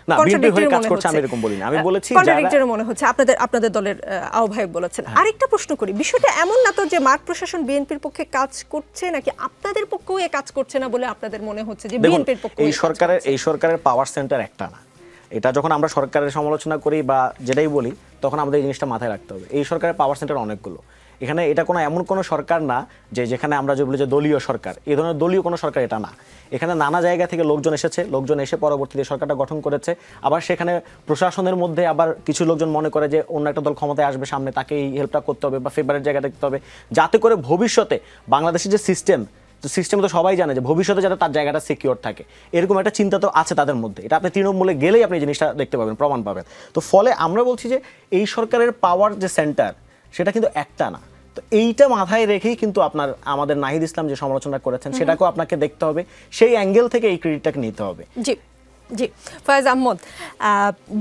না বিএনপির হয়ে কাজ করছে আমি এরকম বলি না, আমি বলেছি কন্ট্রাডিক্টরি মনে হচ্ছে, আপনাদের দলের আহ্বায়ক বলেছেন। আরেকটা প্রশ্ন করি, বিষয়টা এমন না তো যে মাঠ প্রশাসন বিএনপির পক্ষে কাজ করছে নাকি আপনাদের পক্ষেও কাজ করছে না বলে আপনাদের মনে হচ্ছে যে বিএনপির পক্ষে? এই সরকারের পাওয়ার সেন্টার একটা না, এটা যখন আমরা সরকারের সমালোচনা করি বা যেটাই বলি তখন আমাদের এই জিনিসটা মাথায় রাখতে হবে, এই সরকারের পাওয়ার সেন্টার অনেকগুলো। এখানে এটা কোনো এমন কোনো সরকার না যে যেখানে আমরা যে বলি যে দলীয় সরকার, এই ধরনের দলীয় কোনো সরকার এটা না। এখানে নানা জায়গা থেকে লোকজন এসেছে, লোকজন এসে পরবর্তীতে সরকারটা গঠন করেছে। আবার সেখানে প্রশাসনের মধ্যে আবার কিছু লোকজন মনে করে যে অন্য একটা দল ক্ষমতায় আসবে সামনে, তাকে এই হেল্পটা করতে হবে বা ফেভারেট জায়গা দেখতে হবে, যাতে করে ভবিষ্যতে বাংলাদেশের যে সিস্টেম তো সবাই জানে যে ভবিষ্যতে যাতে তার জায়গাটা সিকিউর থাকে, এরকম একটা চিন্তা তো আছে তাদের মধ্যে। এটা আপনি তৃণমূলে গেলেই আপনি জিনিসটা দেখতে পাবেন, প্রমাণ পাবেন। তো ফলে আমরা বলছি যে এই সরকারের পাওয়ার যে সেন্টার সেটা কিন্তু একটা না। তো এইটা মাথায় রেখেই কিন্তু আমাদের নাহিদ ইসলাম যে সমালোচনা করেছেন সেটাকেও আপনাকে দেখতে হবে, সেই অ্যাঙ্গেল থেকে এই ক্রেডিটটাকে নিতে হবে। জি জি, ফয়েজ আহমদ,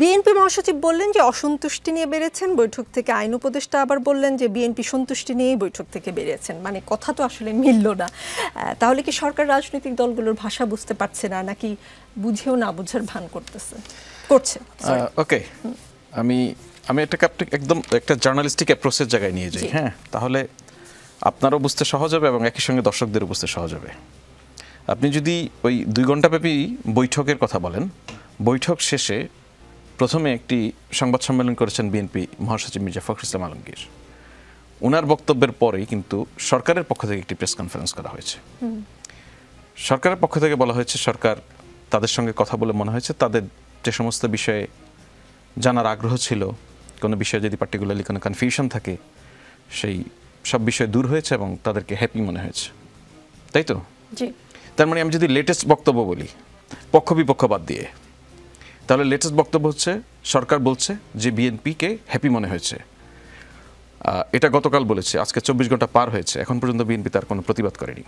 বিএনপি মহাসচিব বললেন যে অসন্তুষ্টি নিয়ে বেরিয়েছেন বৈঠক থেকে, আইন উপদেষ্টা আবার বললেন যে বিএনপি সন্তুষ্টি নিয়েই বৈঠক থেকে বেরিয়েছেন, মানে কথা তো আসলে মিলল না। তাহলে কি সরকার রাজনৈতিক দলগুলোর ভাষা বুঝতে পারছে না নাকি বুঝেও না বুঝার ভান করছে? ওকে, আমি এটাকে একদম একটা জার্নালিস্টিক অ্যাপ্রোচের জায়গায় নিয়ে যাই। হ্যাঁ, তাহলে আপনারও বুঝতে সহজ হবে এবং একই সঙ্গে দর্শকদেরও বুঝতে সহজ হবে। আপনি যদি ওই 2 ঘণ্টাব্যাপী বৈঠকের কথা বলেন, বৈঠক শেষে প্রথমে একটি সংবাদ সম্মেলন করেছেন বিএনপি মহাসচিব মির্জা ফখরুল ইসলাম আলমগীর। ওনার বক্তব্যের পরেই কিন্তু সরকারের পক্ষ থেকে একটি প্রেস কনফারেন্স করা হয়েছে। সরকারের পক্ষ থেকে বলা হয়েছে সরকার তাদের সঙ্গে কথা বলে মনে হয়েছে তাদের যে সমস্ত বিষয়ে জানার আগ্রহ ছিল, কোনো বিষয়ে যদি পার্টিকুলারলি কোনো কনফিউশন থাকে, সেই সব বিষয় দূর হয়েছে এবং তাদেরকে হ্যাপি মনে হয়েছে, তাই তো? জি। তার মানে আমি যদি লেটেস্ট বক্তব্য বলি পক্ষ বিপক্ষ বাদ দিয়ে, তাহলে লেটেস্ট বক্তব্য হচ্ছে সরকার বলছে যে বিএনপিকে হ্যাপি মনে হয়েছে। এটা গতকাল বলেছে, আজকে 24 ঘন্টা পার হয়েছে, এখন পর্যন্ত বিএনপি তার কোনো প্রতিবাদ করেনি,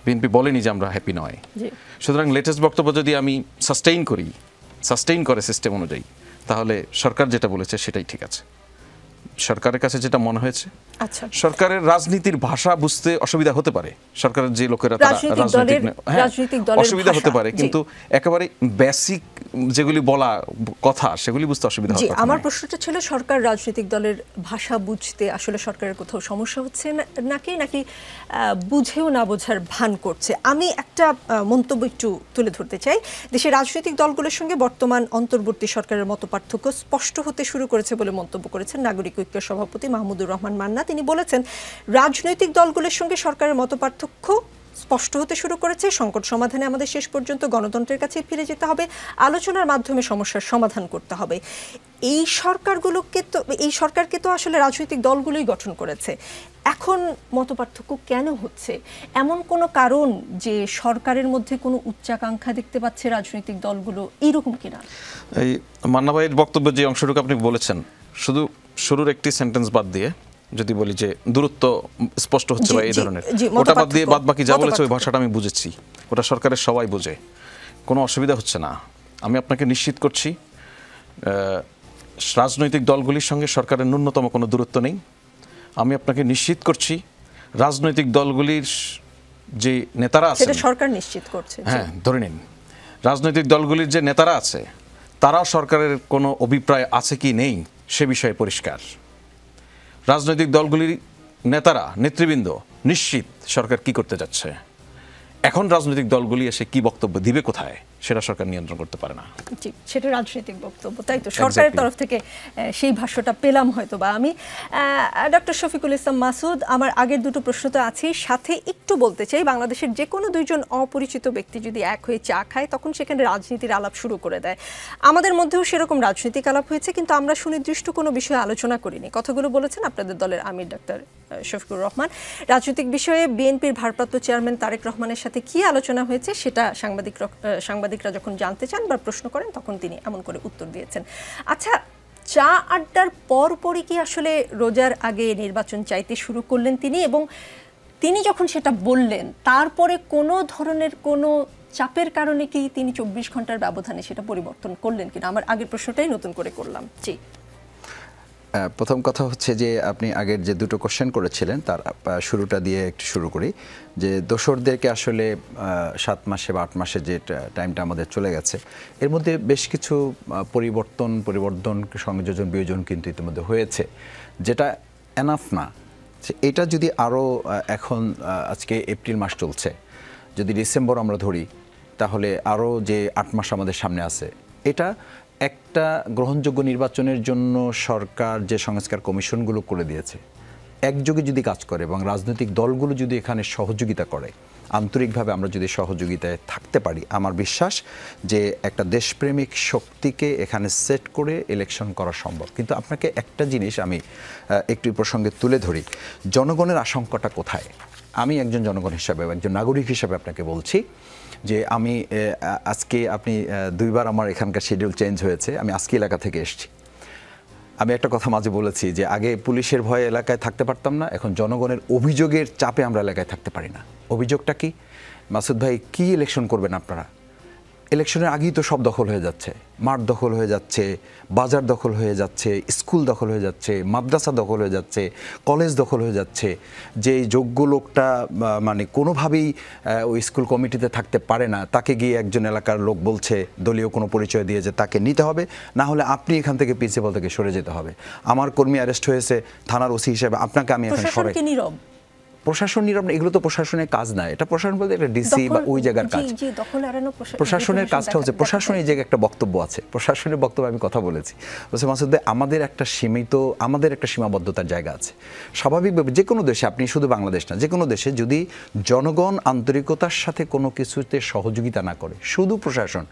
বিএনপি বলেনি যে আমরা হ্যাপি নয়। সুতরাং লেটেস্ট বক্তব্য যদি আমি সাস্টেইন করে সিস্টেম অনুযায়ী, তাহলে সরকার যেটা বলেছে সেটাই ঠিক আছে। সরকারের কাছে যেটা মনে হয়েছে, সরকারের রাজনীতির ভাষা বুঝতে অসুবিধা হতে পারে, সরকারের যে লোকেরা অসুবিধা হতে পারে, কিন্তু একেবারে বেসিক যেগুলি বলা কথা সেগুলি বুঝতে অসুবিধা হবে। আমার প্রশ্নটা ছিল সরকার রাজনৈতিক দলের ভাষা বুঝতে আসলে সরকারের কোথাও সমস্যা হচ্ছে নাকি বুঝেও না বোঝার ভান করছে। আমি একটা মন্তব্য একটু তুলে ধরতে চাই। দেশের রাজনৈতিক দলগুলোর সঙ্গে বর্তমান অন্তর্বর্তী সরকারের মতপার্থক্য স্পষ্ট হতে শুরু করেছে বলে মন্তব্য করেছেন নাগরিক ঐক্য সভাপতি মাহমুদুর রহমান মান্না। তিনি বলেছেন রাজনৈতিক দলগুলোর সঙ্গে সরকারের মতপার্থক্য স্পষ্ট হতে শুরু করেছে, সংকট সমাধানে আমাদের শেষ পর্যন্ত গণতন্ত্রের কাছে ফিরে যেতে হবে, আলোচনার মাধ্যমে সমস্যার সমাধান করতে হবে। এই সরকারকে তো আসলে রাজনৈতিক দলগুলোই গঠন করেছে, এখন মতপার্থক্য কেন হচ্ছে? এমন কোনো কারণ যে সরকারের মধ্যে কোনো উচ্চাকাঙ্ক্ষা দেখতে পাচ্ছে রাজনৈতিক দলগুলো, এইরকম কিনা? এই মান্না ভাইয়ের বক্তব্যের যে অংশটুকু আপনি বলেছেন, শুধু শুরুর একটি সেন্টেন্স বাদ দিয়ে যদি বলি যে দূরত্ব স্পষ্ট হচ্ছে বা এই ধরনের, ওটা বাদ দিয়ে বাদ বাকি যা বলেছে ওই ভাষাটা আমি বুঝেছি, ওটা সরকারের সবাই বোঝে, কোনো অসুবিধা হচ্ছে না। আমি আপনাকে নিশ্চিত করছি রাজনৈতিক দলগুলির সঙ্গে সরকারের ন্যূনতম কোনো দূরত্ব নেই। আমি আপনাকে নিশ্চিত করছি রাজনৈতিক দলগুলির যে নেতারা আছে, সেটা সরকার নিশ্চিত করছে। হ্যাঁ, ধরে নিন রাজনৈতিক দলগুলির যে নেতারা আছে তারাও সরকারের কোনো অভিপ্রায় আছে কি নেই সে বিষয়ে পরিষ্কার। রাজনৈতিক দলগুলির নেতারা, নেতৃবৃন্দ নিশ্চিত সরকার কি করতে যাচ্ছে। এখন রাজনৈতিক দলগুলি এসে কি বক্তব্য দিবে কোথায়, সেটা সরকার নিয়ন্ত্রণ করতে পারে না। জি, সেটা রাজনৈতিক বক্তব্য, তাই তো সরকারের তরফ থেকে সেই ভাষ্যটা পেলাম হয়তো বা আমি। ডক্টর শফিকুল ইসলাম মাসুদ, আমার আগের দুটো প্রশ্ন তো আছেই, সাথে একটু বলতে চাই বাংলাদেশের যে কোনো দুইজন অপরিচিত ব্যক্তি যদি এক হয়ে চা খায় তখন সেখানে রাজনীতির আলাপ শুরু করে দেয়। আমাদের মধ্যেও সেরকম রাজনৈতিক আলাপ হয়েছে, কিন্তু আমরা সুনির্দিষ্ট কোনো বিষয়ে আলোচনা করিনি। কথাগুলো বলেছেন আপনাদের দলের আমির ডাক্তার শফিকুর রহমান। রাজনৈতিক বিষয়ে বিএনপির ভারপ্রাপ্ত চেয়ারম্যান তারেক রহমানের সাথে কি আলোচনা হয়েছে সেটা সাংবাদিকরা যখন জানতে চান বা প্রশ্ন করেন তখন তিনি এমন করে উত্তর দিয়েছেন। আচ্ছা, চা আড্ডার পরপরই কি আসলে রোজার আগে নির্বাচন চাইতে শুরু করলেন তিনি, এবং তিনি যখন সেটা বললেন তারপরে কোনো ধরনের কোনো চাপের কারণে কি তিনি 24 ঘন্টার ব্যবধানে সেটা পরিবর্তন করলেন কিনা? আমার আগের প্রশ্নটাই নতুন করে করলাম। জি, প্রথম কথা হচ্ছে যে আপনি আগের যে দুটো কোশ্চেন করেছিলেন তার শুরুটা দিয়ে একটু শুরু করি, যে দোসরদেরকে আসলে 7 মাসে বা 8 মাসে যে টাইমটা আমাদের চলে গেছে, এর মধ্যে বেশ কিছু পরিবর্তন সংযোজন বিয়োজন কিন্তু ইতিমধ্যে হয়েছে, যেটা এনাফ না। এটা যদি আরও এখন আজকে এপ্রিল মাস চলছে, যদি ডিসেম্বর আমরা ধরি, তাহলে আরও যে 8 মাস আমাদের সামনে আছে, এটা একটা গ্রহণযোগ্য নির্বাচনের জন্য সরকার যে সংস্কার কমিশনগুলো করে দিয়েছে, একযোগে যদি কাজ করে এবং রাজনৈতিক দলগুলো যদি এখানে সহযোগিতা করে, আন্তরিকভাবে আমরা যদি সহযোগিতায় থাকতে পারি, আমার বিশ্বাস যে একটা দেশপ্রেমিক শক্তিকে এখানে সেট করে ইলেকশন করা সম্ভব। কিন্তু আপনাকে একটা জিনিস আমি একটু প্রসঙ্গে তুলে ধরি, জনগণের আশঙ্কাটা কোথায়। আমি একজন জনগণ হিসাবে, একজন নাগরিক হিসাবে আপনাকে বলছি যে আমি আজকে আপনি 2 বার আমার এখানকার শিডিউল চেঞ্জ হয়েছে, আমি আজকে এলাকা থেকে এসেছি। আমি একটা কথা মাঝে বলেছি যে আগে পুলিশের ভয়ে এলাকায় থাকতে পারতাম না, এখন জনগণের অভিযোগের চাপে আমরা এলাকায় থাকতে পারি না। অভিযোগটা কি? মাসুদ ভাই, কি ইলেকশন করবেন আপনারা? ইলেকশনের আগেই তো সব দখল হয়ে যাচ্ছে, মাঠ দখল হয়ে যাচ্ছে, বাজার দখল হয়ে যাচ্ছে, স্কুল দখল হয়ে যাচ্ছে, মাদ্রাসা দখল হয়ে যাচ্ছে, কলেজ দখল হয়ে যাচ্ছে। যে যোগ্য লোকটা মানে কোনোভাবেই ওই স্কুল কমিটিতে থাকতে পারে না, তাকে গিয়ে একজন এলাকার লোক বলছে দলীয় কোনো পরিচয় দিয়ে যে তাকে নিতে হবে, না হলে আপনি এখান থেকে প্রিন্সিপাল থেকে সরে যেতে হবে। আমার কর্মী অ্যারেস্ট হয়েছে, থানার ওসি হিসেবে আপনাকে আমি এখানে সরাই। প্রশাসন নীরব না, এগুলো তো প্রশাসনের কাজ না। এটা প্রশাসন বলতে একটা ডিসি বা ওই জায়গার কাজ। প্রশাসনের কাজটা হচ্ছে, প্রশাসনের এই জায়গায় একটা বক্তব্য আছে, প্রশাসনের বক্তব্য আমি কথা বলেছি, বলছে মাসুদ ভাই আমাদের একটা সীমাবদ্ধতার জায়গা আছে। স্বাভাবিকভাবে যে কোনো দেশে, আপনি শুধু বাংলাদেশ না, যে কোনো দেশে যদি জনগণ আন্তরিকতার সাথে কোনো কিছুতে সহযোগিতা না করে, শুধু প্রশাসন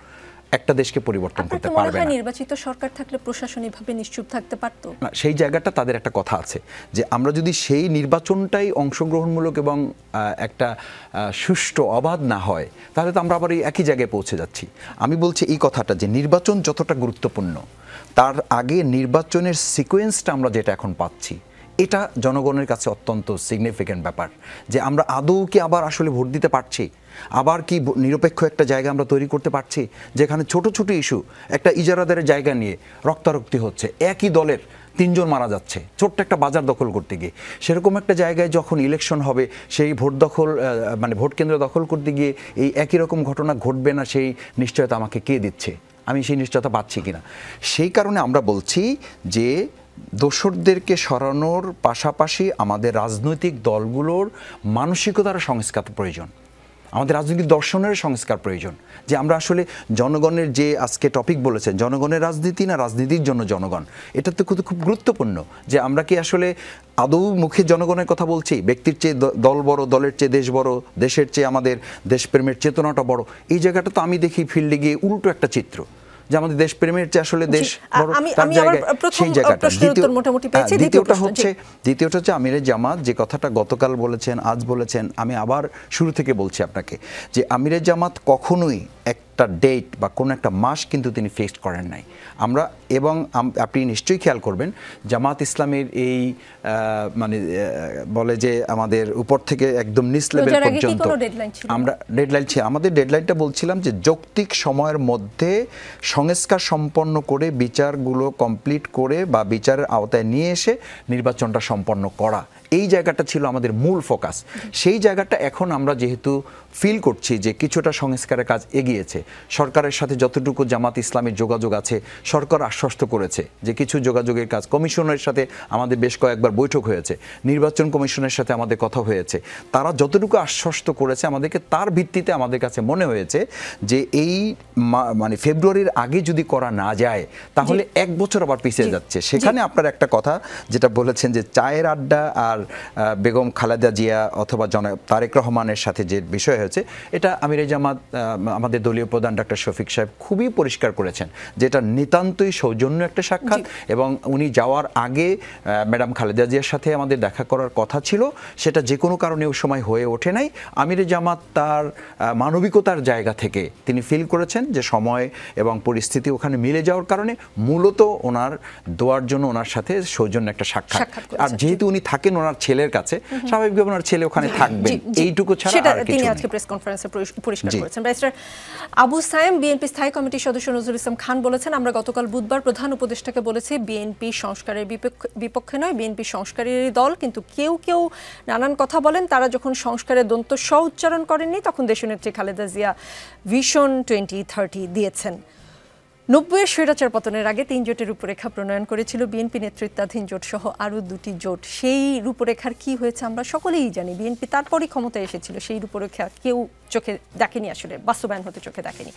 একটা দেশকে পরিবর্তন করতে পারবে না। নির্বাচিত সরকার থাকলে প্রশাসন এভাবে নিশ্চুপ থাকতে পারতো না, সেই জায়গাটা তাদের একটা কথা আছে যে আমরা যদি সেই নির্বাচনটাই অংশগ্রহণমূলক এবং একটা সুষ্ঠু অবাধ না হয়, তাহলে তো আমরা আবার এই একই জায়গায় পৌঁছে যাচ্ছি। আমি বলছি এই কথাটা যে নির্বাচন যতটা গুরুত্বপূর্ণ, তার আগে নির্বাচনের সিকোয়েন্সটা আমরা যেটা এখন পাচ্ছি, এটা জনগণের কাছে অত্যন্ত সিগনিফিক্যান্ট ব্যাপার, যে আমরা আদৌ কি আবার আসলে ভোট দিতে পারছি, আবার কি নিরপেক্ষ একটা জায়গা আমরা তৈরি করতে পারছি, যেখানে ছোট ছোট ইস্যু, একটা ইজারাদারের জায়গা নিয়ে রক্তারক্তি হচ্ছে, একই দলের 3 জন মারা যাচ্ছে ছোট্ট একটা বাজার দখল করতে গিয়ে। সেরকম একটা জায়গায় যখন ইলেকশন হবে, সেই ভোট কেন্দ্র দখল করতে গিয়ে এই একই রকম ঘটনা ঘটবে না, সেই নিশ্চয়তা আমাকে কে দিচ্ছে? আমি সেই নিশ্চয়তা পাচ্ছি কিনা। সেই কারণে আমরা বলছি যে দোসরদেরকে সরানোর পাশাপাশি আমাদের রাজনৈতিক দলগুলোর মানসিকতার সংস্কার প্রয়োজন, আমাদের রাজনৈতিক দর্শনের সংস্কার প্রয়োজন, যে আমরা আসলে জনগণের, যে আজকে টপিক বলেছেন জনগণের রাজনীতি না রাজনীতির জন্য জনগণ, এটা তো খুব গুরুত্বপূর্ণ। যে আমরা কি আসলে আদৌ মুখে জনগণের কথা বলছি? ব্যক্তির চেয়ে দল বড়, দলের চেয়ে দেশ বড়, দেশের চেয়ে আমাদের দেশপ্রেমের চেতনাটা বড়। এই জায়গাটা তো আমি দেখি ফিল্ডে গিয়ে উল্টো একটা চিত্র, যে আমাদের দেশপ্রেমের চেয়ে আসলে দেশ বড়, তার জায়গায় সেই জায়গাটা। দ্বিতীয়টা হচ্ছে আমিরে জামাত যে কথাটা গতকাল বলেছেন, আজ বলেছেন, আমি আবার শুরু থেকে বলছি আপনাকে যে আমিরে জামাত কখনোই একটা ডেট বা কোনো একটা মাস কিন্তু তিনি ফিক্সড করেন নাই। আমরা এবং আপনি নিশ্চয়ই খেয়াল করবেন জামাত ইসলামের এই বলে যে আমাদের উপর থেকে একদম নিচ লেভেল পর্যন্ত আমরা ডেডলাইন ছিল, আমাদের ডেডলাইনটা বলছিলাম যে যৌক্তিক সময়ের মধ্যে সংস্কার সম্পন্ন করে বিচারগুলো কমপ্লিট করে বা বিচারের আওতায় নিয়ে এসে নির্বাচনটা সম্পন্ন করা, এই জায়গাটা ছিল আমাদের মূল ফোকাস। সেই জায়গাটা এখন আমরা যেহেতু ফিল করছি যে কিছুটা সংস্কারের কাজ এগিয়েছে, সরকারের সাথে যতটুকু জামাত ইসলামের যোগাযোগ আছে সরকার আশ্বস্ত করেছে যে কিছু যোগাযোগের কাজ, কমিশনের সাথে আমাদের বেশ কয়েকবার বৈঠক হয়েছে, নির্বাচন কমিশনের সাথে আমাদের কথা হয়েছে, তারা যতটুকু আশ্বস্ত করেছে আমাদেরকে, তার ভিত্তিতে আমাদের কাছে মনে হয়েছে যে এই ফেব্রুয়ারির আগে যদি করা না যায় তাহলে 1 বছর আবার পিছিয়ে যাচ্ছে। সেখানে আপনার একটা কথা যেটা বলেছেন যে চায়ের আড্ডা আর বেগম খালেদা জিয়া অথবা জনাব তারেক রহমানের সাথে যে বিষয় হয়েছে, এটা আমিরে জামাত আমাদের দলীয় প্রধান ডক্টর শফিক সাহেব খুবই পরিষ্কার করেছেন যে এটা নিতান্তই সৌজন্য একটা সাক্ষাৎ, এবং উনি যাওয়ার আগে ম্যাডাম খালেদা জিয়ার সাথে আমাদের দেখা করার কথা ছিল, সেটা যে কোনো কারণে ওই সময় হয়ে ওঠে নাই। আমিরে জামাত তার মানবিকতার জায়গা থেকে তিনি ফিল করেছেন যে সময় এবং পরিস্থিতি ওখানে মিলে যাওয়ার কারণে মূলত ওনার দোয়ার জন্য ওনার সাথে সৌজন্য একটা সাক্ষাৎ। আর যেহেতু উনি থাকেন ওনার ছেলের কাছে, স্বাভাবিকভাবে ওনার ছেলে ওখানে থাকবেন, এইটুকু ছাড়া আর কিছু তিনি না। আজকে প্রেস কনফারেন্সে পরিষ্কার করেছেন। ব্যারিস্টার আবু সায়েম, বিএনপি স্থায়ী কমিটির সদস্য নজরুল ইসলাম খান বলেছেন, আমরা গতকাল বুধবার প্রধান উপদেষ্টাকে বলেছি বিএনপি সংস্কারের বিপক্ষে নয়, বিএনপি সংস্কারেরই দল, কিন্তু কেউ কেউ নানান কথা বলেন, তারা যখন সংস্কারের দন্ত স উচ্চারণ করেননি তখন দেশনেত্রী খালেদা জিয়া ভিশন 2030 দিয়েছেন। 90-এর স্বৈরাচার পতনের আগে 3 জোটের রূপরেখা প্রণয়ন করেছিল বিএনপি নেতৃত্বাধীন জোট সহ আরও 2টি জোট। সেই রূপরেখার কি হয়েছে আমরা সকলেই জানি। বিএনপি তারপরই ক্ষমতায় এসেছিল, সেই রূপরেখা কেউ চোখে দেখেনি, আসলে বাস্তবায়ন হতে চোখে দেখেনি।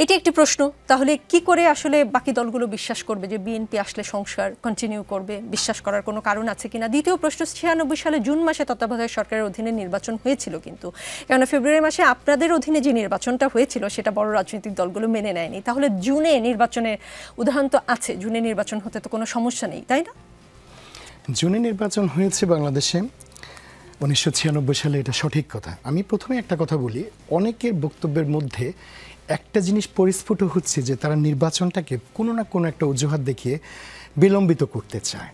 এটি একটি প্রশ্ন, তাহলে কি করে আসলে বাকি দলগুলো বিশ্বাস করবে যে বিএনপি আসলে সংস্কার কন্টিনিউ করবে? বিশ্বাস করার কোনো কারণ আছে কিনা? দ্বিতীয় প্রশ্ন, 96 সালে জুন মাসে তত্ত্বাবধায়ক সরকারের অধীনে নির্বাচন হয়েছিল, কিন্তু কেননা ফেব্রুয়ারি মাসে আপনাদের অধীনে যে নির্বাচনটা হয়েছিল সেটা বড় রাজনৈতিক দলগুলো মেনে নেয়নি। তাহলে জুনে নির্বাচনের উদাহরণ তো আছে, জুনে নির্বাচন হতে তো কোনো সমস্যা নেই, তাই না? জুনে নির্বাচন হয়েছে বাংলাদেশে 1996 সালে, এটা সঠিক কথা। আমি প্রথমে একটা কথা বলি, অনেকের বক্তব্যের মধ্যে একটা জিনিস পরিস্ফুট হচ্ছে যে তারা নির্বাচনটাকে কোনো না কোনো একটা অজুহাত দেখিয়ে বিলম্বিত করতে চায়।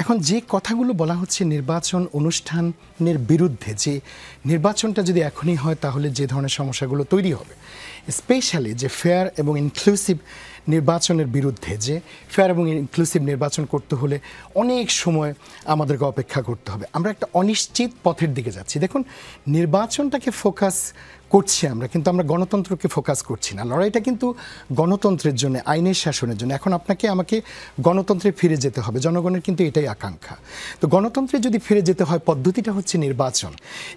এখন যে কথাগুলো বলা হচ্ছে নির্বাচন অনুষ্ঠানের বিরুদ্ধে, যে নির্বাচনটা যদি এখনই হয় তাহলে যে ধরনের সমস্যাগুলো তৈরি হবে, স্পেশালি যে ফেয়ার এবং ইনক্লুসিভ নির্বাচনের বিরুদ্ধে, যে ফেয়ার এবং ইনক্লুসিভ নির্বাচন করতে হলে অনেক সময় আমাদেরকে অপেক্ষা করতে হবে, আমরা একটা অনিশ্চিত পথের দিকে যাচ্ছি। দেখুন, নির্বাচনটাকে ফোকাস করছি আমরা, কিন্তু আমরা গণতন্ত্রকে ফোকাস করছি না। লড়াইটা কিন্তু গণতন্ত্রের জন্য, আইনের শাসনের জন্য। এখন আপনাকে আমাকে গণতন্ত্রে ফিরে যেতে হবে, জনগণের কিন্তু এটাই আকাঙ্ক্ষা। তো গণতন্ত্রে যদি ফিরে যেতে হয়, পদ্ধতিটা হচ্ছে নির্বাচন,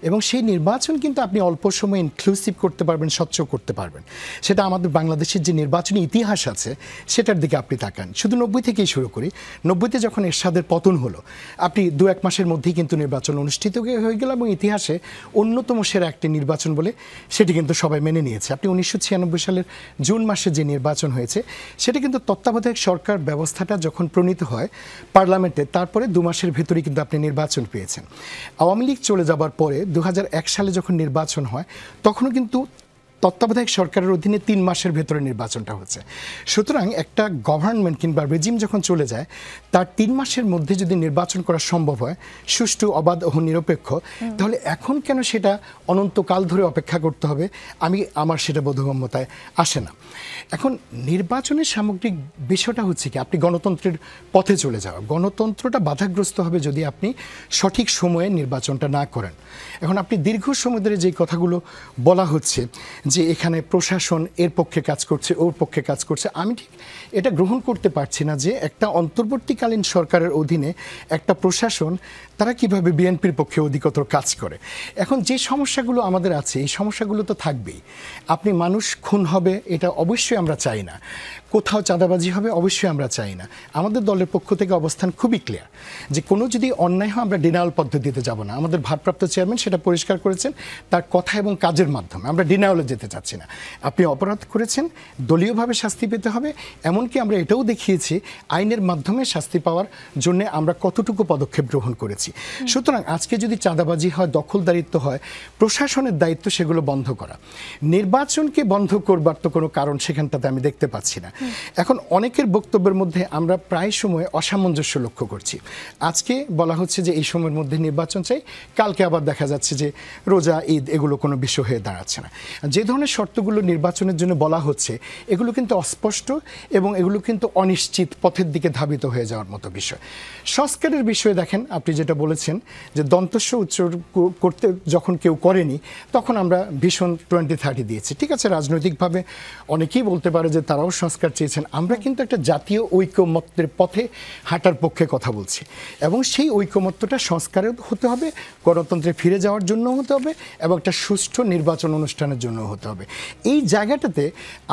এবং সেই নির্বাচন কিন্তু আপনি অল্প সময়ে ইনক্লুসিভ করতে পারবেন, স্বচ্ছ করতে পারবেন। সেটা আমাদের বাংলাদেশের যে নির্বাচনী ইতিহাস আছে সেটার দিকে আপনি তাকান। শুধু 90 থেকেই শুরু করি। 90-তে যখন এরশাদের পতন হলো, আপনি 2-1 মাসের মধ্যেই কিন্তু নির্বাচন অনুষ্ঠিত হয়ে গেল, এবং ইতিহাসে অন্যতম সেরা একটি নির্বাচন বলে সেটি কিন্তু সবাই মেনে নিয়েছে। আপনি 1996 সালের জুন মাসে যে নির্বাচন হয়েছে, সেটা কিন্তু তত্ত্বাবধায়ক সরকার ব্যবস্থাটা যখন প্রণীত হয় পার্লামেন্টে, তারপরে 2 মাসের ভেতরেই কিন্তু আপনি নির্বাচন পেয়েছেন। আওয়ামী লীগ চলে যাবার পরে 2001 সালে যখন নির্বাচন হয়, তখনও কিন্তু তত্ত্বাবধায়ক সরকারের অধীনে 3 মাসের ভেতরে নির্বাচনটা হচ্ছে। সুতরাং একটা গভর্নমেন্ট কিংবা রেজিম যখন চলে যায়, তার 3 মাসের মধ্যে যদি নির্বাচন করা সম্ভব হয়, সুষ্ঠু, অবাধ ও নিরপেক্ষ, তাহলে এখন কেন সেটা অনন্তকাল ধরে অপেক্ষা করতে হবে? আমার সেটা বোধগম্যতায় আসে না। এখন নির্বাচনের সামগ্রিক বিষয়টা হচ্ছে কি, আপনি গণতন্ত্রের পথে চলে যাওয়া। গণতন্ত্রটা বাধাগ্রস্ত হবে যদি আপনি সঠিক সময়ে নির্বাচনটা না করেন। এখন আপনি দীর্ঘ সময় ধরে যে কথাগুলো বলা হচ্ছে যে এখানে প্রশাসন এর পক্ষে কাজ করছে, ওর পক্ষে কাজ করছে, আমি ঠিক এটা গ্রহণ করতে পারছি না যে একটা অন্তর্বর্তীকালীন সরকারের অধীনে একটা প্রশাসন তারা কিভাবে বিএনপির পক্ষে অধিকতর কাজ করে। এখন যে সমস্যাগুলো আমাদের আছে, এই সমস্যাগুলো তো থাকবেই। আপনি মানুষ খুন হবে, এটা অবশ্যই আমরা চাই না। কোথাও চাঁদাবাজি হবে, অবশ্যই আমরা চাই না। আমাদের দলের পক্ষ থেকে অবস্থান খুবই ক্লিয়ার যে কোনো যদি অন্যায় হয় আমরা ডিনায়াল পদ্ধতিতে যাব না। আমাদের ভারপ্রাপ্ত চেয়ারম্যান সেটা পরিষ্কার করেছেন তার কথা এবং কাজের মাধ্যমে, আমরা ডিনায়ালে যেতে চাচ্ছি না। আপনি অপরাধ করেছেন, দলীয়ভাবে শাস্তি পেতে হবে, এমনকি আমরা এটাও দেখিয়েছি আইনের মাধ্যমে শাস্তি পাওয়ার জন্য আমরা কতটুকু পদক্ষেপ গ্রহণ করেছি। সুতরাং আজকে যদি চাঁদাবাজি হয়, দখলদারিত্ব হয়, প্রশাসনের দায়িত্ব সেগুলো বন্ধ করা। নির্বাচনকে বন্ধ করবার তো কোনো কারণ সেখানটাতে আমি দেখতে পাচ্ছি না। এখন অনেকের বক্তব্যের মধ্যে আমরা প্রায় সময় অসামঞ্জস্য লক্ষ্য করছি। আজকে বলা হচ্ছে যে এই সময়ের মধ্যে নির্বাচন চাই, কালকে আবার দেখা যাচ্ছে যে রোজা, ঈদ, এগুলো কোনো বিষয় হয়ে দাঁড়াচ্ছে না। যে ধরনের শর্তগুলো নির্বাচনের জন্য বলা হচ্ছে, এগুলো কিন্তু অস্পষ্ট এবং এগুলো কিন্তু অনিশ্চিত পথের দিকে ধাবিত হয়ে যাওয়ার মতো বিষয়। সংস্কারের বিষয়ে দেখেন, আপনি যেটা বলেছেন যে দন্তস্ব উচ্চারণ করতে যখন কেউ করেনি, তখন আমরা ভিশন 2030 দিয়েছি। ঠিক আছে, রাজনৈতিকভাবে অনেকেই বলতে পারে যে তারাও সংস্কার চেয়েছেন। আমরা কিন্তু একটা জাতীয় ঐকমত্যের পথে হাঁটার পক্ষে কথা বলছি, এবং সেই ঐকমত্যটা সংস্কারের হতে হবে, গণতন্ত্রে ফিরে যাওয়ার জন্য হতে হবে, এবং একটা সুষ্ঠু নির্বাচন অনুষ্ঠানের জন্য হতে হবে। এই জায়গাটাতে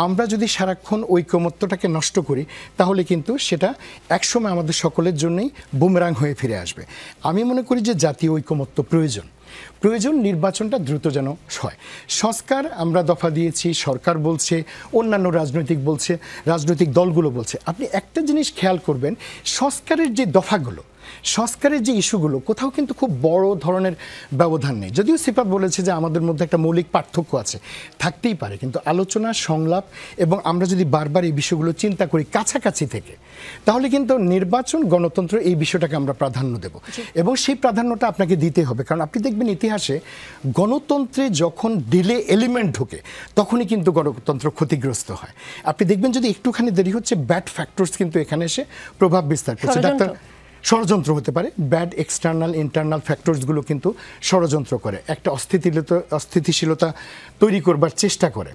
আমরা যদি সারাক্ষণ ঐকমত্যটাকে নষ্ট করি, তাহলে কিন্তু সেটা একসময় আমাদের সকলের জন্যই বুমেরাং হয়ে ফিরে আসবে। আমি মনে করি যে জাতীয় ঐকমত্য প্রয়োজন, প্রয়োজন নির্বাচনটা দ্রুত যেন হয়। সংস্কার আমরা দফা দিয়েছি, সরকার বলছে, অন্যান্য রাজনৈতিক দলগুলো বলছে। আপনি একটা জিনিস খেয়াল করবেন, সংস্কারের যে দফাগুলো, সংস্কারের যে ইস্যুগুলো, কোথাও কিন্তু খুব বড় ধরনের ব্যবধান নেই। যদিও সিফাত বলেছে যে আমাদের মধ্যে একটা মৌলিক পার্থক্য আছে, থাকতেই পারে, কিন্তু আলোচনা, সংলাপ এবং আমরা যদি বারবার এই বিষয়গুলো চিন্তা করি কাছাকাছি থেকে, তাহলে কিন্তু নির্বাচন, গণতন্ত্র, এই বিষয়টাকে আমরা প্রাধান্য দেব এবং সেই প্রাধান্যটা আপনাকে দিতে হবে। কারণ আপনি দেখবেন ইতিহাসে গণতন্ত্রে যখন ডিলে এলিমেন্ট ঢোকে তখনই কিন্তু গণতন্ত্র ক্ষতিগ্রস্ত হয়। আপনি দেখবেন যদি একটুখানি দেরি হচ্ছে, ব্যাড ফ্যাক্টরস কিন্তু এখানে এসে প্রভাব বিস্তার করছে। ষড়যন্ত্র হতে পারে, ব্যাড এক্সটার্নাল ইন্টারনাল ফ্যাক্টরসগুলো কিন্তু ষড়যন্ত্র করে, একটা অস্থিতিশীলতা তৈরি করবার চেষ্টা করে।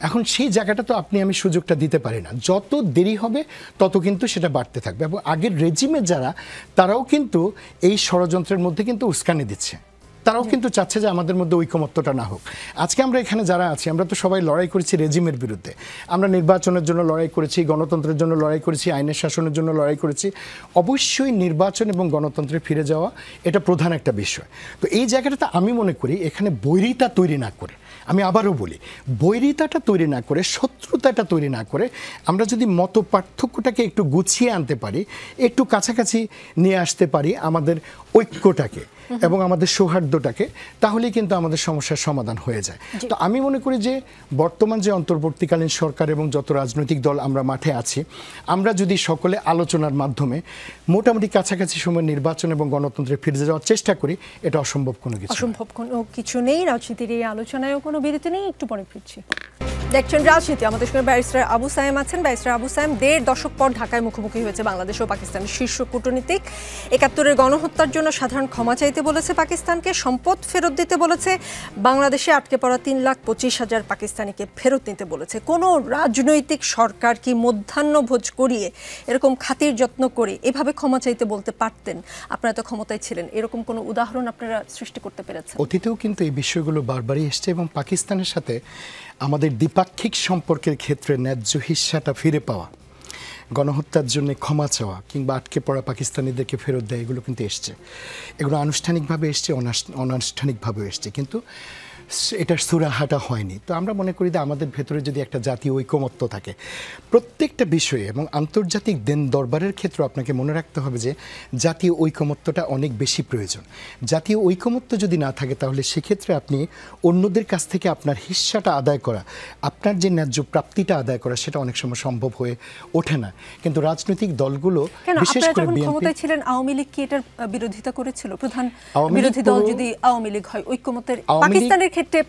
এখন সেই জায়গাটা তো আপনি আমি সুযোগটা দিতে পারি না, যত দেরি হবে তত কিন্তু সেটা বাড়তে থাকবে। এবং আগের রেজিমে যারা, তারাও কিন্তু এই ষড়যন্ত্রের মধ্যে কিন্তু উস্কানি দিচ্ছে, তারাও কিন্তু চাচ্ছে যে আমাদের মধ্যে ঐকমত্যটা না হোক। আজকে আমরা এখানে যারা আছি, আমরা তো সবাই লড়াই করেছি রেজিমের বিরুদ্ধে, আমরা নির্বাচনের জন্য লড়াই করেছি, গণতন্ত্রের জন্য লড়াই করেছি, আইনের শাসনের জন্য লড়াই করেছি। অবশ্যই নির্বাচন এবং গণতন্ত্রে ফিরে যাওয়া এটা প্রধান একটা বিষয়। তো এই জায়গাটাতে আমি মনে করি এখানে বৈরিতা তৈরি না করে, আমি আবারও বলি, বৈরিতাটা তৈরি না করে, শত্রুতাটা তৈরি না করে, আমরা যদি মত পার্থক্যটাকে একটু গুছিয়ে আনতে পারি, একটু কাছাকাছি নিয়ে আসতে পারি আমাদের ঐক্যটাকে এবং আমাদের সৌহার্দ্যটাকে, তাহলেই কিন্তু আমাদের সমস্যার সমাধান হয়ে যায়। তো আমি মনে করি যে বর্তমান যে অন্তর্বর্তীকালীন সরকার এবং যত রাজনৈতিক দল আমরা মাঠে আছি, আমরা যদি সকলে আলোচনার মাধ্যমে মোটামুটি কাছাকাছি সময় নির্বাচন এবং গণতন্ত্রে ফিরে যাওয়ার চেষ্টা করি, এটা অসম্ভব কোনো কিছু নেই। রাজনীতির এই আলোচনায়ও কোনো বিরতি নেই, একটু পরে ফিরছি। দেখছেন রাজনীতি, আমাদের সঙ্গে ব্যারিস্টার আবু সায়েম আছেন। ব্যারিস্টার আবু সায়েম 1.5 দশক পর ঢাকায় মুখোমুখি হয়েছে বাংলাদেশ ও পাকিস্তানের শীর্ষ কূটনীতিক। ৭১-এর গণহত্যার জন্য সাধারণ ক্ষমা চাইতে বলেছে পাকিস্তানকে, সম্পদ ফেরত দিতে বলেছে, বাংলাদেশে আটকে পড়া 3,25,000 পাকিস্তানিকে ফেরত নিতে বলেছে। কোনো রাজনৈতিক সরকার কি মধ্যাহ্নভোজ করিয়ে, এরকম খাতির যত্ন করে এভাবে ক্ষমা চাইতে বলতে পারতেন? আপনারা তো ক্ষমতায় ছিলেন, এরকম কোনো উদাহরণ আপনারা সৃষ্টি করতে পেরেছেন? অতীতেও কিন্তু এই বিষয়গুলো বারবারই এসছে এবং পাকিস্তানের সাথে আমাদের দ্বিপাক্ষিক সম্পর্কের ক্ষেত্রে ন্যায্য হিস্সাটা ফিরে পাওয়া, গণহত্যার জন্য ক্ষমা চাওয়া কিংবা আটকে পড়া পাকিস্তানিদেরকে ফেরত দেয়, এগুলো কিন্তু এসছে। এগুলো আনুষ্ঠানিকভাবে এসছে, অনানুষ্ঠানিকভাবেও এসছে, কিন্তু এটার সুরাহাটা হয়নি। তো আমরা মনে করি যে আমাদের ভেতরে যদি একটা জাতীয় ঐকমত্য থাকে প্রত্যেকটা বিষয়ে, এবং আন্তর্জাতিক দেন দরবারের ক্ষেত্রে আপনাকে মনে রাখতে হবে যে জাতীয় ঐকমত্যটা অনেক বেশি প্রয়োজন। জাতীয় ঐকমত্য যদি না থাকে তাহলে সেক্ষেত্রে আপনি অন্যদের কাছ থেকে আপনার হিস্সাটা আদায় করা, আপনার যে ন্যায্য প্রাপ্তিটা আদায় করা, সেটা অনেক সময় সম্ভব হয়ে ওঠে না। কিন্তু রাজনৈতিক দলগুলো, বিশেষ করে ক্ষমতায় ছিলেন, আওয়ামী লীগ কি এটার বিরোধিতা করেছিল? প্রধান বিরোধী দল যদি আওয়ামী লীগ হয়, ঐকমত্যের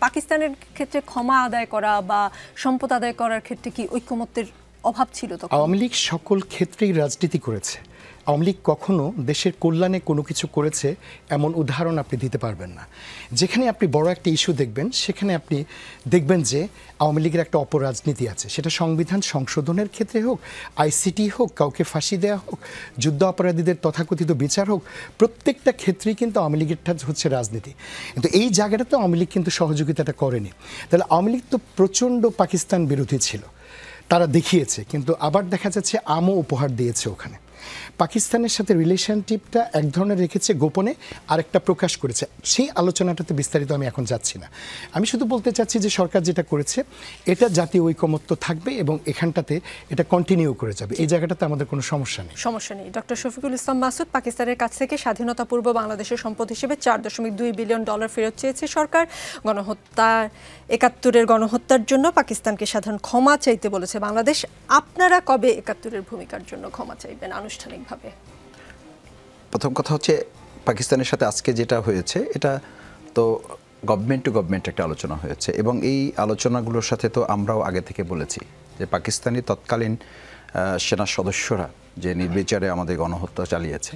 পাকিস্তানের ক্ষেত্রে ক্ষমা আদায় করা বা সম্পদ আদায় করার ক্ষেত্রে কি ঐকমত্যের অভাব ছিল? তখন আওয়ামী লীগ সকল ক্ষেত্রেই রাজনীতি করেছে। আওয়ামী লীগ কখনো দেশের কল্যাণে কোনো কিছু করেছে এমন উদাহরণ আপনি দিতে পারবেন না। যেখানে আপনি বড় একটা ইস্যু দেখবেন, সেখানে আপনি দেখবেন যে আওয়ামী লীগের একটা অপরাজনীতি আছে। সেটা সংবিধান সংশোধনের ক্ষেত্রে হোক, আইসিটি হোক, কাউকে ফাঁসি দেওয়া হোক, যুদ্ধ অপরাধীদের তথাকথিত বিচার হোক, প্রত্যেকটা ক্ষেত্রেই কিন্তু আওয়ামী লীগেরটা হচ্ছে রাজনীতি। কিন্তু এই জায়গাটাতে আওয়ামী লীগ কিন্তু সহযোগিতাটা করেনি। তাহলে আওয়ামী লীগ তো প্রচণ্ড পাকিস্তান বিরোধী ছিল, তারা দেখিয়েছে, কিন্তু আবার দেখা যাচ্ছে আমও উপহার দিয়েছে ওখানে। পাকিস্তানের সাথে রিলেশনশিপটা এক ধরনের রেখেছে গোপনে, আরেকটা প্রকাশ করেছে। সেই আলোচনাটাতে বিস্তারিত আমি এখন যাচ্ছি না। আমি শুধু বলতে চাচ্ছি যে সরকার যেটা করেছে এটা জাতীয় ঐকমত্য থাকবে এবং এখানটাতে এটা কন্টিনিউ করে যাবে। এই জায়গাটাতে আমাদের কোনো সমস্যা নেই। ডক্টর শফিকুল ইসলাম মাসুদ, পাকিস্তানের কাছ থেকে স্বাধীনতা পূর্ব বাংলাদেশের সম্পদ হিসেবে $4.2 বিলিয়ন ফেরত চেয়েছে সরকার। ৭১-এর গণহত্যার জন্য পাকিস্তানকে সাধারণ ক্ষমা চাইতে বলেছে বাংলাদেশ। আপনারা কবে ৭১-এর ভূমিকার জন্য ক্ষমা চাইবেন আনুষ্ঠানিকভাবে? প্রথম কথা হচ্ছে, পাকিস্তানের সাথে আজকে যেটা হয়েছে এটা তো গভর্নমেন্ট টু গভর্নমেন্ট একটা আলোচনা হয়েছে, এবং এই আলোচনাগুলোর সাথে তো আমরাও আগে থেকে বলেছি যে পাকিস্তানি তৎকালীন সেনা সদস্যরা যে নির্বিচারে আমাদের গণহত্যা চালিয়েছে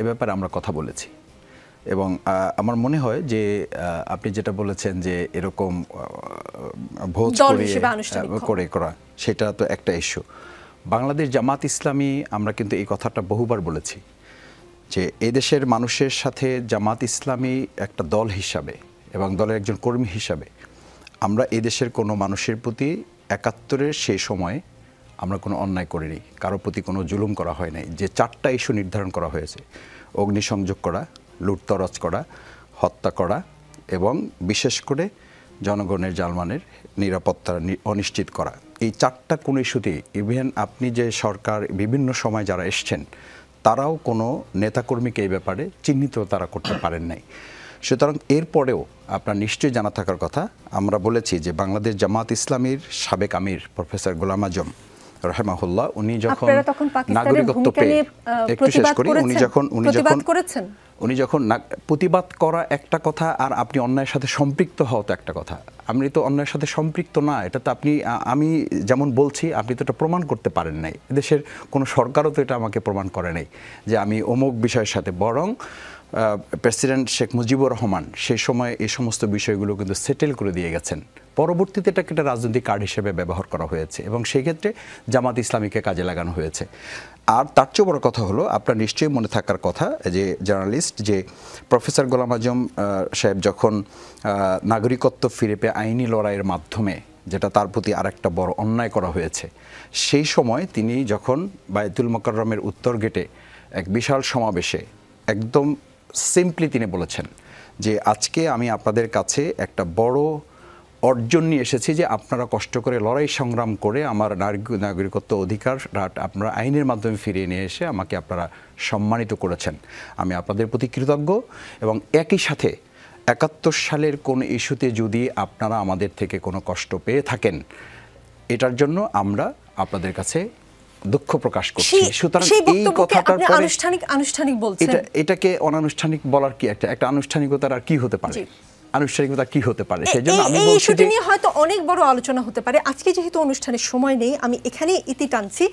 এ ব্যাপারে আমরা কথা বলেছি। এবং আমার মনে হয় যে আপনি যেটা বলেছেন যে এরকম ভোজ করে করা, সেটা তো একটা ইস্যু। বাংলাদেশ জামাত ইসলামী আমরা কিন্তু এই কথাটা বহুবার বলেছি যে এদেশের মানুষের সাথে জামাত ইসলামী একটা দল হিসাবে এবং দলের একজন কর্মী হিসাবে আমরা এদেশের কোনো মানুষের প্রতি ৭১-এর সেই সময়ে আমরা কোনো অন্যায় করিনি, কারো প্রতি কোনো জুলুম করা হয় নাই। যে 4টা ইস্যু নির্ধারণ করা হয়েছে, অগ্নিসংযোগ করা, লুটতরাজ করা, হত্যা করা এবং বিশেষ করে জনগণের জানমালের নিরাপত্তা অনিশ্চিত করা, এই 4টা কোন ইস্যুতে ইভেন আপনি যে সরকার বিভিন্ন সময় যারা এসছেন তারাও কোনো নেতাকর্মীকে এই ব্যাপারে চিহ্নিত তারা করতে পারেন নাই। সুতরাং এরপরেও আপনার নিশ্চয়ই জানা থাকার কথা, আমরা বলেছি যে বাংলাদেশ জামাত ইসলামীর সাবেক আমির প্রফেসর গোলাম আজম রাহেমাহুল্লাহ উনি যখন নাগরিকত্ব পেয়ে, একটু শেষ করি, উনি যখন প্রতিবাদ করা একটা কথা আর আপনি অন্যায়ের সাথে সম্পৃক্ত হওয়া তো একটা কথা। আমি তো অন্যায়ের সাথে সম্পৃক্ত না, এটা তো আপনি আমি যেমন বলছি আপনি তো এটা প্রমাণ করতে পারেন নাই, দেশের কোনো সরকারও তো এটা আমাকে প্রমাণ করে নাই যে আমি অমুক বিষয়ের সাথে। বরং প্রেসিডেন্ট শেখ মুজিবুর রহমান সেই সময় এই সমস্ত বিষয়গুলো কিন্তু সেটেল করে দিয়ে গেছেন। পরবর্তীতে এটাকে একটা রাজনৈতিক কার্ড হিসেবে ব্যবহার করা হয়েছে এবং সেই ক্ষেত্রে জামাত ইসলামীকে কাজে লাগানো হয়েছে। আর তার চেয়ে বড় কথা হলো, আপনার নিশ্চয়ই মনে থাকার কথা যে জার্নালিস্ট যে প্রফেসর গোলাম আজম সাহেব যখন নাগরিকত্ব ফিরে পেয়ে আইনি লড়াইয়ের মাধ্যমে, যেটা তার প্রতি আরেকটা বড় অন্যায় করা হয়েছে, সেই সময় তিনি যখন বায়তুল মোকাররমের উত্তর গেটে এক বিশাল সমাবেশে একদম সিম্পলি তিনি বলেছেন যে আজকে আমি আপনাদের কাছে একটা বড় অর্জন নিয়ে এসেছি যে আপনারা কষ্ট করে লড়াই সংগ্রাম করে আমার নাগরিকত্ব অধিকার আপনারা আইনের মাধ্যমে ফিরিয়ে নিয়ে এসে আমাকে আপনারা সম্মানিত করেছেন, আমি আপনাদের প্রতি কৃতজ্ঞ। এবং একই সাথে 71 সালের কোন ইস্যুতে যদি আপনারা আমাদের থেকে কোনো কষ্ট পেয়ে থাকেন, এটার জন্য আমরা আপনাদের কাছে দুঃখ প্রকাশ করছি। সুতরাং এই কথাটার পরে আনুষ্ঠানিক বলছেন, এটাকে অনানুষ্ঠানিক বলার কি একটা আনুষ্ঠানিকতার আর কি হতে পারে? আনুষ্ঠানিকতা কি হতে পারে? সেজন্য আমি বলছি যে নিয়ে হয়তো অনেক বড় আলোচনা হতে পারে। আজকে যেহেতু অনুষ্ঠানের সময় নেই, আমি এখানে ইতি টানছি।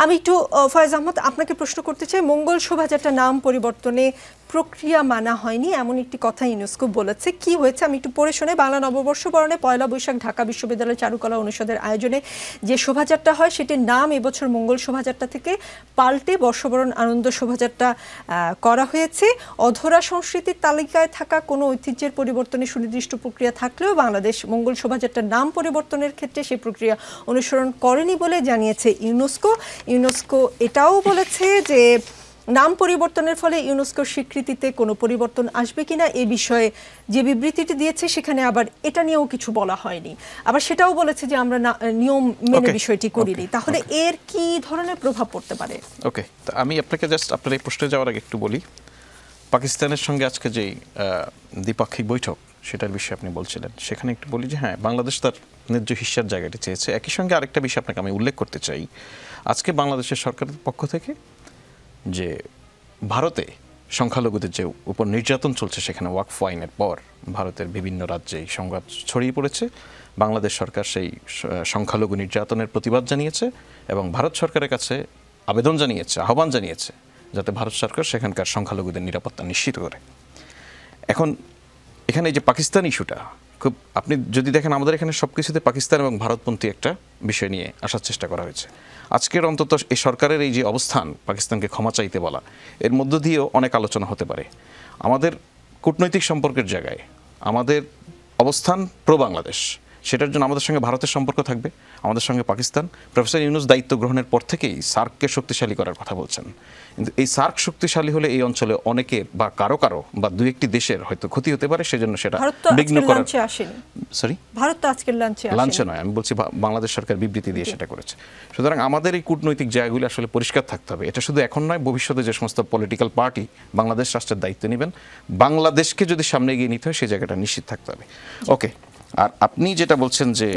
আমি একটু ফয়েজ আহমদ আপনাকে প্রশ্ন করতে চাই, মঙ্গল শোভাযাত্রা নাম পরিবর্তনে প্রক্রিয়া মানা হয়নি এমন একটি কথা ইউনেস্কো বলেছে, কি হয়েছে আমি একটু পড়ে শুনে। বাংলা নববর্ষ বরণে 1 বৈশাখ ঢাকা বিশ্ববিদ্যালয় চারুকলা অনুষদের আয়োজনে যে শোভাযাত্রা হয় সেটির নাম এবছর মঙ্গল শোভাযাত্রা থেকে পাল্টে বর্ষবরণ আনন্দ শোভাযাত্রা করা হয়েছে। অধরা সংস্কৃতির তালিকায় থাকা কোনো ঐতিহ্যের পরিবর্তনে সুনির্দিষ্ট প্রক্রিয়া থাকলেও বাংলাদেশ মঙ্গল শোভাযাত্রার নাম পরিবর্তনের ক্ষেত্রে সেই প্রক্রিয়া অনুসরণ করেনি বলে জানিয়েছে ইউনেস্কো। ইউনেস্কো এটাও বলেছে যে নাম পরিবর্তনের ফলে ইউনেস্কোর স্বীকৃতিতে কোনো পরিবর্তন আসবে কিনা এ বিষয়ে যে বিবৃতিটি দিয়েছে সেখানে আবার এটা নিয়েও কিছু বলা হয়নি। আবার সেটাও বলেছে যে আমরা নিয়ম মেনে বিষয়টি করিনি। তাহলে এর কি ধরনের প্রভাব পড়তে পারে? ওকে, তো আমি আপনাকে জাস্ট আপনার এই প্রশ্নে যাওয়ার আগে একটু বলি, পাকিস্তানের সঙ্গে আজকে যেই দ্বিপাক্ষিক বৈঠক সেটার বিষয়ে আপনি বলছিলেন, সেখানে একটু বলি যে হ্যাঁ, বাংলাদেশ তার ন্যায্য হিস্যার জায়গাটি চেয়েছে। একই সঙ্গে আরেকটা বিষয় আপনাকে আমি উল্লেখ করতে চাই, আজকে বাংলাদেশের সরকারের পক্ষ থেকে যে ভারতে সংখ্যালঘুদের যে উপর নির্যাতন চলছে, সেখানে ওয়াকফ আইনের পর ভারতের বিভিন্ন রাজ্যে সংঘাত ছড়িয়ে পড়েছে। বাংলাদেশ সরকার সেই সংখ্যালঘু নির্যাতনের প্রতিবাদ জানিয়েছে এবং ভারত সরকারের কাছে আবেদন জানিয়েছে, আহ্বান জানিয়েছে যাতে ভারত সরকার সেখানকার সংখ্যালঘুদের নিরাপত্তা নিশ্চিত করে। এখন এখানে এই যে পাকিস্তান ইস্যুটা খুব, আপনি যদি দেখেন আমাদের এখানে সব কিছুতে পাকিস্তান এবং ভারতপন্থী একটা বিষয় নিয়ে আসার চেষ্টা করা হয়েছে। আজকের অন্তত এই সরকারের এই যে অবস্থান, পাকিস্তানকে ক্ষমা চাইতে বলা, এর মধ্য দিয়েও অনেক আলোচনা হতে পারে। আমাদের কূটনৈতিক সম্পর্কের জায়গায় আমাদের অবস্থান প্রো বাংলাদেশ, সেটার জন্য আমাদের সঙ্গে ভারতের সম্পর্ক থাকবে, আমাদের সঙ্গে পাকিস্তান। প্রফেসর ইউনূস দায়িত্ব গ্রহণের পর থেকেই সার্ককে শক্তিশালী করার কথা বলছেন, কিন্তু এই সার্ক শক্তিশালী হলে এই অঞ্চলে অনেকের বা কারো বা দু একটি দেশের হয়তো ক্ষতি হতে পারে, সেজন্য সেটা বিঘ্ন করার। সরি, ভারত তো আজকের লাঞ্চে নয়, আমি বলছি বাংলাদেশ সরকার বিবৃতি দিয়ে সেটা করেছে। সুতরাং আমাদের এই কূটনৈতিক জায়গাগুলি আসলে পরিষ্কার থাকতে হবে। এটা শুধু এখন নয়, ভবিষ্যতে যে সমস্ত পলিটিক্যাল পার্টি বাংলাদেশ রাষ্ট্রের দায়িত্ব নেবেন, বাংলাদেশকে যদি সামনে এগিয়ে নিতে হয় সেই জায়গাটা নিশ্চিত থাকতে হবে। ওকে, আর আপনি যেটা বলছেন যে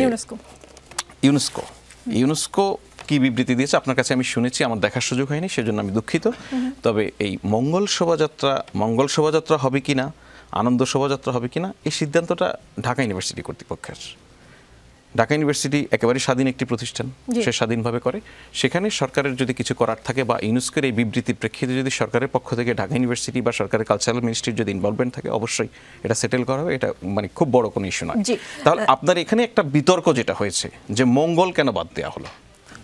ইউনেস্কো কি বিবৃতি দিয়েছে আপনার কাছে আমি শুনেছি, আমার দেখার সুযোগ হয়নি, সেজন্য আমি দুঃখিত। তবে এই মঙ্গল শোভাযাত্রা হবে কিনা, আনন্দ শোভাযাত্রা হবে কিনা, এই সিদ্ধান্তটা ঢাকা ইউনিভার্সিটি কর্তৃপক্ষের। ঢাকা ইউনিভার্সিটি একেবারে স্বাধীন একটি প্রতিষ্ঠান, সে স্বাধীনভাবে করে। সেখানে সরকারের যদি কিছু করার থাকে বা ইউনেস্কোর এই বিবৃতির প্রেক্ষিতে যদি সরকারের পক্ষ থেকে ঢাকা ইউনিভার্সিটি বা সরকারের কালচারাল মিনিস্ট্রির যদি ইনভলভমেন্ট থাকে, অবশ্যই এটা সেটেল করা হবে। এটা মানে খুব বড় কোনো ইস্যু নয়। তাহলে আপনার এখানে একটা বিতর্ক যেটা হয়েছে যে মঙ্গল কেন বাদ দেওয়া হলো,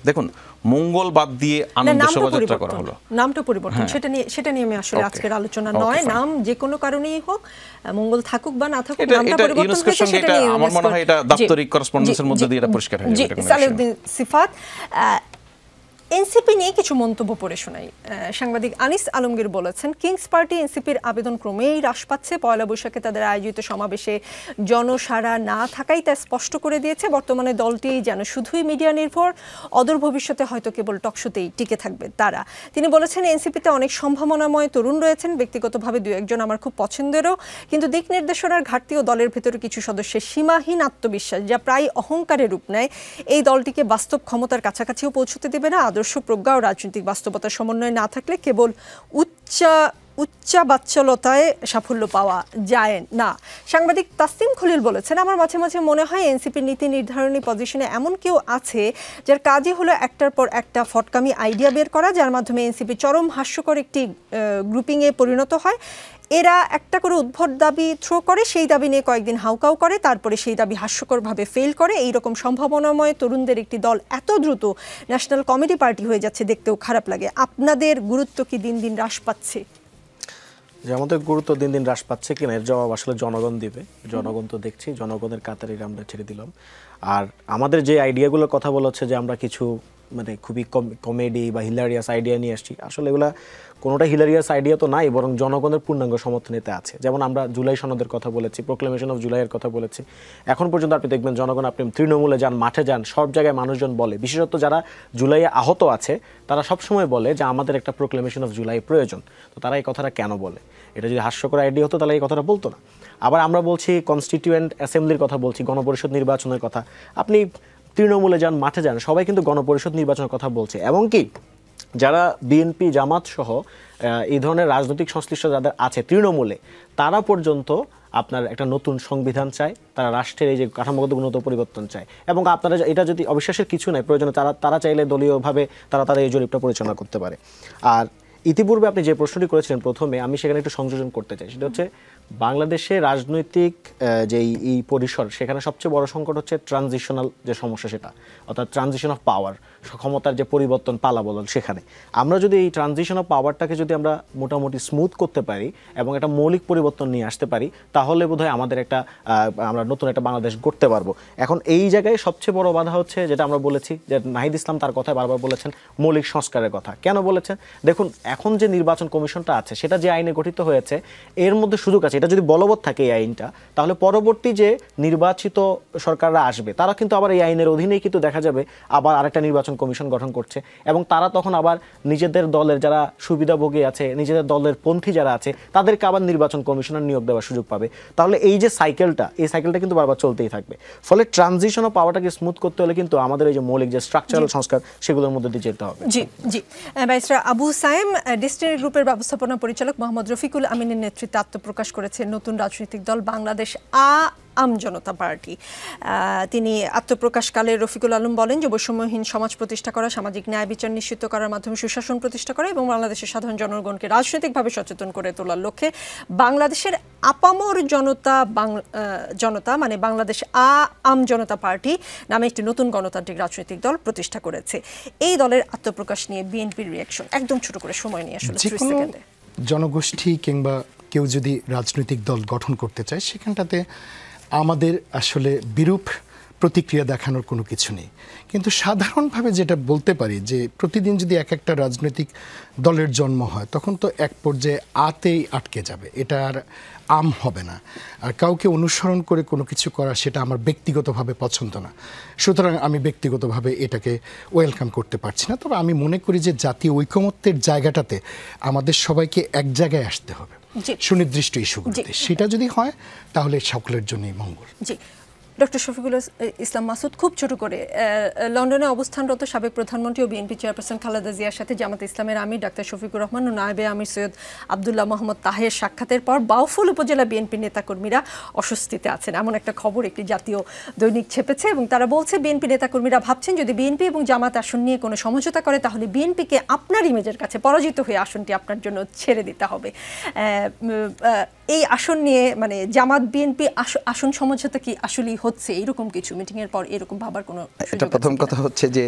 দেখুন মঙ্গল বাদ দিয়ে আনন্দ শোভাযাত্রা করা হলো, নামটা পরিবর্তন, সেটা নিয়ে আমি আসলে আজকের আলোচনা নয়। নাম যে কোনো কারণেই হোক, মঙ্গল থাকুক বা না থাকুক, নামটা পরিবর্তন হয়েছে সেটা নিয়ে আমার মনে হয় এটা দাপ্তরিক করেসপন্ডেন্সের মধ্যে দিয়ে এটা পরিষ্কার হয়ে যাবে। সালেউদ্দিন সিফাত, এনসিপি নিয়ে কিছু মন্তব্য পড়ে শোনাই। সাংবাদিক আনিস আলমগীর বলেছেন, কিংস পার্টি এনসিপির আবেদন ক্রমেই হ্রাস পাচ্ছে। পয়লা বৈশাখে তাদের আয়োজিত সমাবেশে জনসাড়া না থাকাই তা স্পষ্ট করে দিয়েছে। বর্তমানে দলটি যেন শুধুই মিডিয়া নির্ভর, অদূর ভবিষ্যতে হয়তো কেবল টকশোতেই টিকে থাকবে তারা। তিনি বলেছেন, এনসিপিতে অনেক সম্ভাবনাময় তরুণ রয়েছেন, ব্যক্তিগতভাবে 2-1 আমার খুব পছন্দেরও, কিন্তু দিক নির্দেশনার ঘাটতি ও দলের ভেতরে কিছু সদস্যের সীমাহীন আত্মবিশ্বাস, যা প্রায় অহংকারের রূপ নেয়, এই দলটিকে বাস্তব ক্ষমতার কাছাকাছিও পৌঁছতে দেবে না। আদর্শ, প্রজ্ঞা ও রাজনৈতিক বাস্তবতার সমন্বয় না থাকলে কেবল উচ্চাবাচ্যলতায় সাফল্য পাওয়া যায় না। সাংবাদিক তাসনিম খলিল বলেছেন, আমার মাঝে মাঝে মনে হয় এনসিপির নীতি নির্ধারণী পজিশনে এমন কেউ আছে যার কাজই হলো একটার পর একটা ফটকামি আইডিয়া বের করা, যার মাধ্যমে এনসিপি চরম হাস্যকর একটি গ্রুপিংয়ে পরিণত হয়। এরা একটা করে উদ্ভট দাবি থ্রো করে, সেই দাবি নিয়ে কয়েকদিন হাউকাউ করে, তারপরে সেই দাবি হাস্যকরভাবে ফেল করে। এইরকম সম্ভাবনাময় তরুণদের একটি দল এত দ্রুত ন্যাশনাল কমেডি পার্টি হয়ে যাচ্ছে, দেখতেও খারাপ লাগে। আপনাদের গুরুত্ব কি দিন দিন হ্রাস পাচ্ছে? যে আমাদের গুরুত্ব দিন দিন হ্রাস পাচ্ছে কিনা এর জবাব আসলে জনগণ দিবে। জনগণ তো দেখছি, জনগণের কাতারে আমরা ছেড়ে দিলাম। আর আমাদের যে আইডিয়াগুলোর কথা বলা হচ্ছে যে আমরা কিছু মানে খুবই কমেডি বা হিলারিয়াস আইডিয়া নিয়ে আসছি, আসলে এগুলা কোনোটা হিলারিয়াস আইডিয়া তো নাই, বরং জনগণের পূর্ণাঙ্গ সমর্থন এতে আছে। যেমন আমরা জুলাই সনদের কথা বলেছি, প্রোক্লেমেশন অফ জুলাইয়ের কথা বলেছি। এখন পর্যন্ত আপনি দেখবেন জনগণ, আপনি তৃণমূলে যান, মাঠে যান, সব জায়গায় মানুষজন বলে, বিশেষত যারা জুলাইয়ে আহত আছে তারা সবসময় বলে যে আমাদের একটা প্রোক্লেমেশন অফ জুলাই প্রয়োজন। তো তারা এই কথাটা কেন বলে? এটা যদি হাস্যকর আইডিয়া হতো তাহলে এই কথাটা বলতো না। আবার আমরা বলছি কনস্টিটিউয়েন্ট অ্যাসেম্বলির কথা বলছি, গণপরিষদ নির্বাচনের কথা। আপনি তৃণমূলে যান, মাঠে যান, সবাই কিন্তু গণপরিষদ নির্বাচনের কথা বলছে। এবং কি যারা বিএনপি, জামাত সহ এই ধরনের রাজনৈতিক সংশ্লিষ্ট যাদের আছে তৃণমূলে, তারা পর্যন্ত আপনার একটা নতুন সংবিধান চায়, তারা রাষ্ট্রের এই যে কাঠামোগত উন্নত পরিবর্তন চায়। এবং আপনারা এটা যদি অবিশ্বাসের কিছু নাই, প্রয়োজনে তারা চাইলে দলীয়ভাবে তারা এই জরিপটা পরিচালনা করতে পারে। আর ইতিপূর্বে আপনি যে প্রশ্নটি করেছিলেন প্রথমে, আমি সেখানে একটু সংযোজন করতে চাই। সেটা হচ্ছে বাংলাদেশে রাজনৈতিক যে এই পরিসর, সেখানে সবচেয়ে বড় সংকট হচ্ছে ট্রানজিশনাল যে সমস্যা, সেটা অর্থাৎ ট্রানজিশন অফ পাওয়ার, ক্ষমতার যে পরিবর্তন, পালাবদল। সেখানে আমরা যদি এই ট্রানজিশন অফ পাওয়ারটাকে যদি আমরা মোটামুটি স্মুথ করতে পারি এবং একটা মৌলিক পরিবর্তন নিয়ে আসতে পারি, তাহলে বোধহয় আমাদের আমরা নতুন একটা বাংলাদেশ গড়তে পারবো। এখন এই জায়গায় সবচেয়ে বড় বাধা হচ্ছে, যেটা আমরা বলেছি, যে নাহিদ ইসলাম তার কথায় বারবার বলেছেন মৌলিক সংস্কারের কথা। কেন বলেছেন? দেখুন, এখন যে নির্বাচন কমিশনটা আছে, সেটা যে আইনে গঠিত হয়েছে, এর মধ্যে সুযোগ আছে। এটা যদি বলবৎ থাকে এই আইনটা, তাহলে পরবর্তী যে নির্বাচিত সরকাররা আসবে, তারা কিন্তু আবার এই আইনের অধীনেই কিন্তু দেখা যাবে আবার আরেকটা নির্বাচন কমিশন গঠন করছে। এবং তারা তখন আবার নিজেদের দলের যারা সুবিধাভোগী আছে, নিজেদের দলের পন্থী যারা আছে, তাদেরকে আবার নির্বাচন কমিশনের নিয়োগ দেওয়ার সুযোগ পাবে। তাহলে এই যে সাইকেলটা, এই সাইকেলটা কিন্তু বারবার চলতেই থাকবে। ফলে ট্রানজিশন অফ পাওয়ারটাকে স্মুথ করতে হলে কিন্তু আমাদের এই যে মৌলিক যে স্ট্রাকচারাল সংস্কার, সেগুলোর মধ্যে দিয়ে যেতে হবে। জি জি। ব্যারিস্টার আবু সায়েম, ডেস্টিনি গ্রুপের ব্যবস্থাপনা পরিচালক মোহাম্মদ রফিকুল আমিনের নেতৃত্বে আত্মপ্রকাশ করেছে নতুন রাজনৈতিক দল বাংলাদেশ আম জনতা পার্টি। তিনি আত্মপ্রকাশকালে রফিকুল আলম বলেন যে বৈষম্যহীন সমাজ প্রতিষ্ঠা করা, সামাজিক ন্যায় বিচার নিশ্চিত করার মাধ্যমে সুশাসন প্রতিষ্ঠা করা এবং বাংলাদেশের সাধারণ জনগণকে রাজনৈতিকভাবে সচেতন করে তোলার লক্ষ্যে বাংলাদেশের আপামর জনতা মানে বাংলাদেশ আম জনতা পার্টি নামে একটি নতুন গণতান্ত্রিক রাজনৈতিক দল প্রতিষ্ঠা করেছে। এই দলের আত্মপ্রকাশ নিয়ে বিএনপির রিঅ্যাকশন, একদম ছোট করে সময় নিয়ে আসলে 30 সেকেন্ডে। জনগোষ্ঠী কিংবা কেউ যদি রাজনৈতিক দল গঠন করতে চায়, সেখানটাতে আমাদের আসলে বিরূপ প্রতিক্রিয়া দেখানোর কোনো কিছু নেই। কিন্তু সাধারণভাবে যেটা বলতে পারি, যে প্রতিদিন যদি এক একটা রাজনৈতিক দলের জন্ম হয়, তখন তো এক পর্যায়ে আতেই আটকে যাবে, এটা আর আম হবে না। আর কাউকে অনুসরণ করে কোনো কিছু করা, সেটা আমার ব্যক্তিগতভাবে পছন্দ না। সুতরাং আমি ব্যক্তিগতভাবে এটাকে ওয়েলকাম করতে পারছি না। তবে আমি মনে করি যে জাতীয় ঐকমত্যের জায়গাটাতে আমাদের সবাইকে এক জায়গায় আসতে হবে সুনির্দিষ্ট ইস্যুগুলোতে। সেটা যদি হয় তাহলে সকলের জন্যই মঙ্গল। জি। ডক্টর শফিকুল ইসলাম মাসুদ, খুব ছোট করে, লন্ডনে অবস্থানরত সাবেক প্রধানমন্ত্রী ও বিএনপি চেয়ারপারসন খালেদা জিয়ার সাথে জামাত ইসলামের আমির ডাক্তার শফিকুর রহমান ও নায়েবে আমির সৈয়দ আবদুল্লাহ মোহাম্মদ তাহের সাক্ষাতের পর বাউফল উপজেলা বিএনপি নেতাকর্মীরা অস্বস্তিতে আছেন, এমন একটা খবর একটি জাতীয় দৈনিক ছেপেছে। এবং তারা বলছে, বিএনপি নেতাকর্মীরা ভাবছেন যদি বিএনপি এবং জামাত আসন নিয়ে কোনো সমঝোতা করে, তাহলে বিএনপিকে আপনার ইমেজের কাছে পরাজিত হয়ে আসনটি আপনার জন্য ছেড়ে দিতে হবে। এই আসন নিয়ে মানে জামাত বিএনপি আসন সমঝোতা কি আসলেই হচ্ছে এরকম কিছু মিটিং এর পর এরকম ভাবার কোনো এটা প্রথম কথা হচ্ছে যে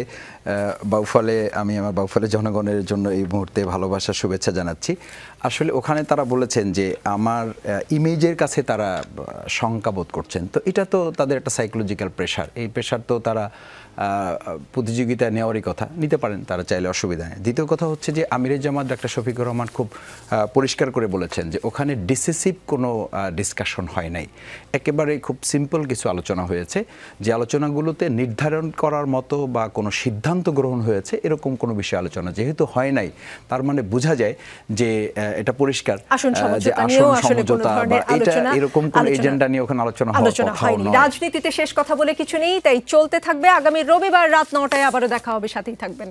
বাউফলে আমি আমার বাউফলে জনগণের জন্য এই মুহূর্তে ভালোবাসা শুভেচ্ছা জানাচ্ছি। আসলে ওখানে তারা বলেছেন যে আমার ইমেজের কাছে তারা শঙ্কা বোধ করছেন, তো এটা তো তাদের একটা সাইকোলজিক্যাল প্রেশার। এই প্রেশার তো তারা প্রতিযোগিতা নেওয়ারই কথা, নিতে পারেন তারা চাইলে, অসুবিধা নেই। দ্বিতীয় কথা হচ্ছে যে আমিরে জামাত ডাক্তার শফিকুর রহমান খুব পরিষ্কার করে বলেছেন যে ওখানে ডিসিসিভ কোনো ডিসকাশন হয় নাই, একেবারে খুব সিম্পল কিছু আলোচনা হয়েছে। যে আলোচনাগুলোতে নির্ধারণ করার মতো বা কোনো সিদ্ধান্ত গ্রহণ হয়েছে এরকম কোনো বিষয় আলোচনা যেহেতু হয় নাই, তার মানে বোঝা যায় যে এটা পরিষ্কার যে আসন সমঝোতা বা এটা এরকম কোন এজেন্ডা নিয়ে ওখানে আলোচনা হয়নি। রাজনীতিতে শেষ কথা বলে কিছু নেই, তাই চলতে থাকবে। আগামী রবিবার রাত 9টায় আবারও দেখা হবে, সাথেই থাকবেন।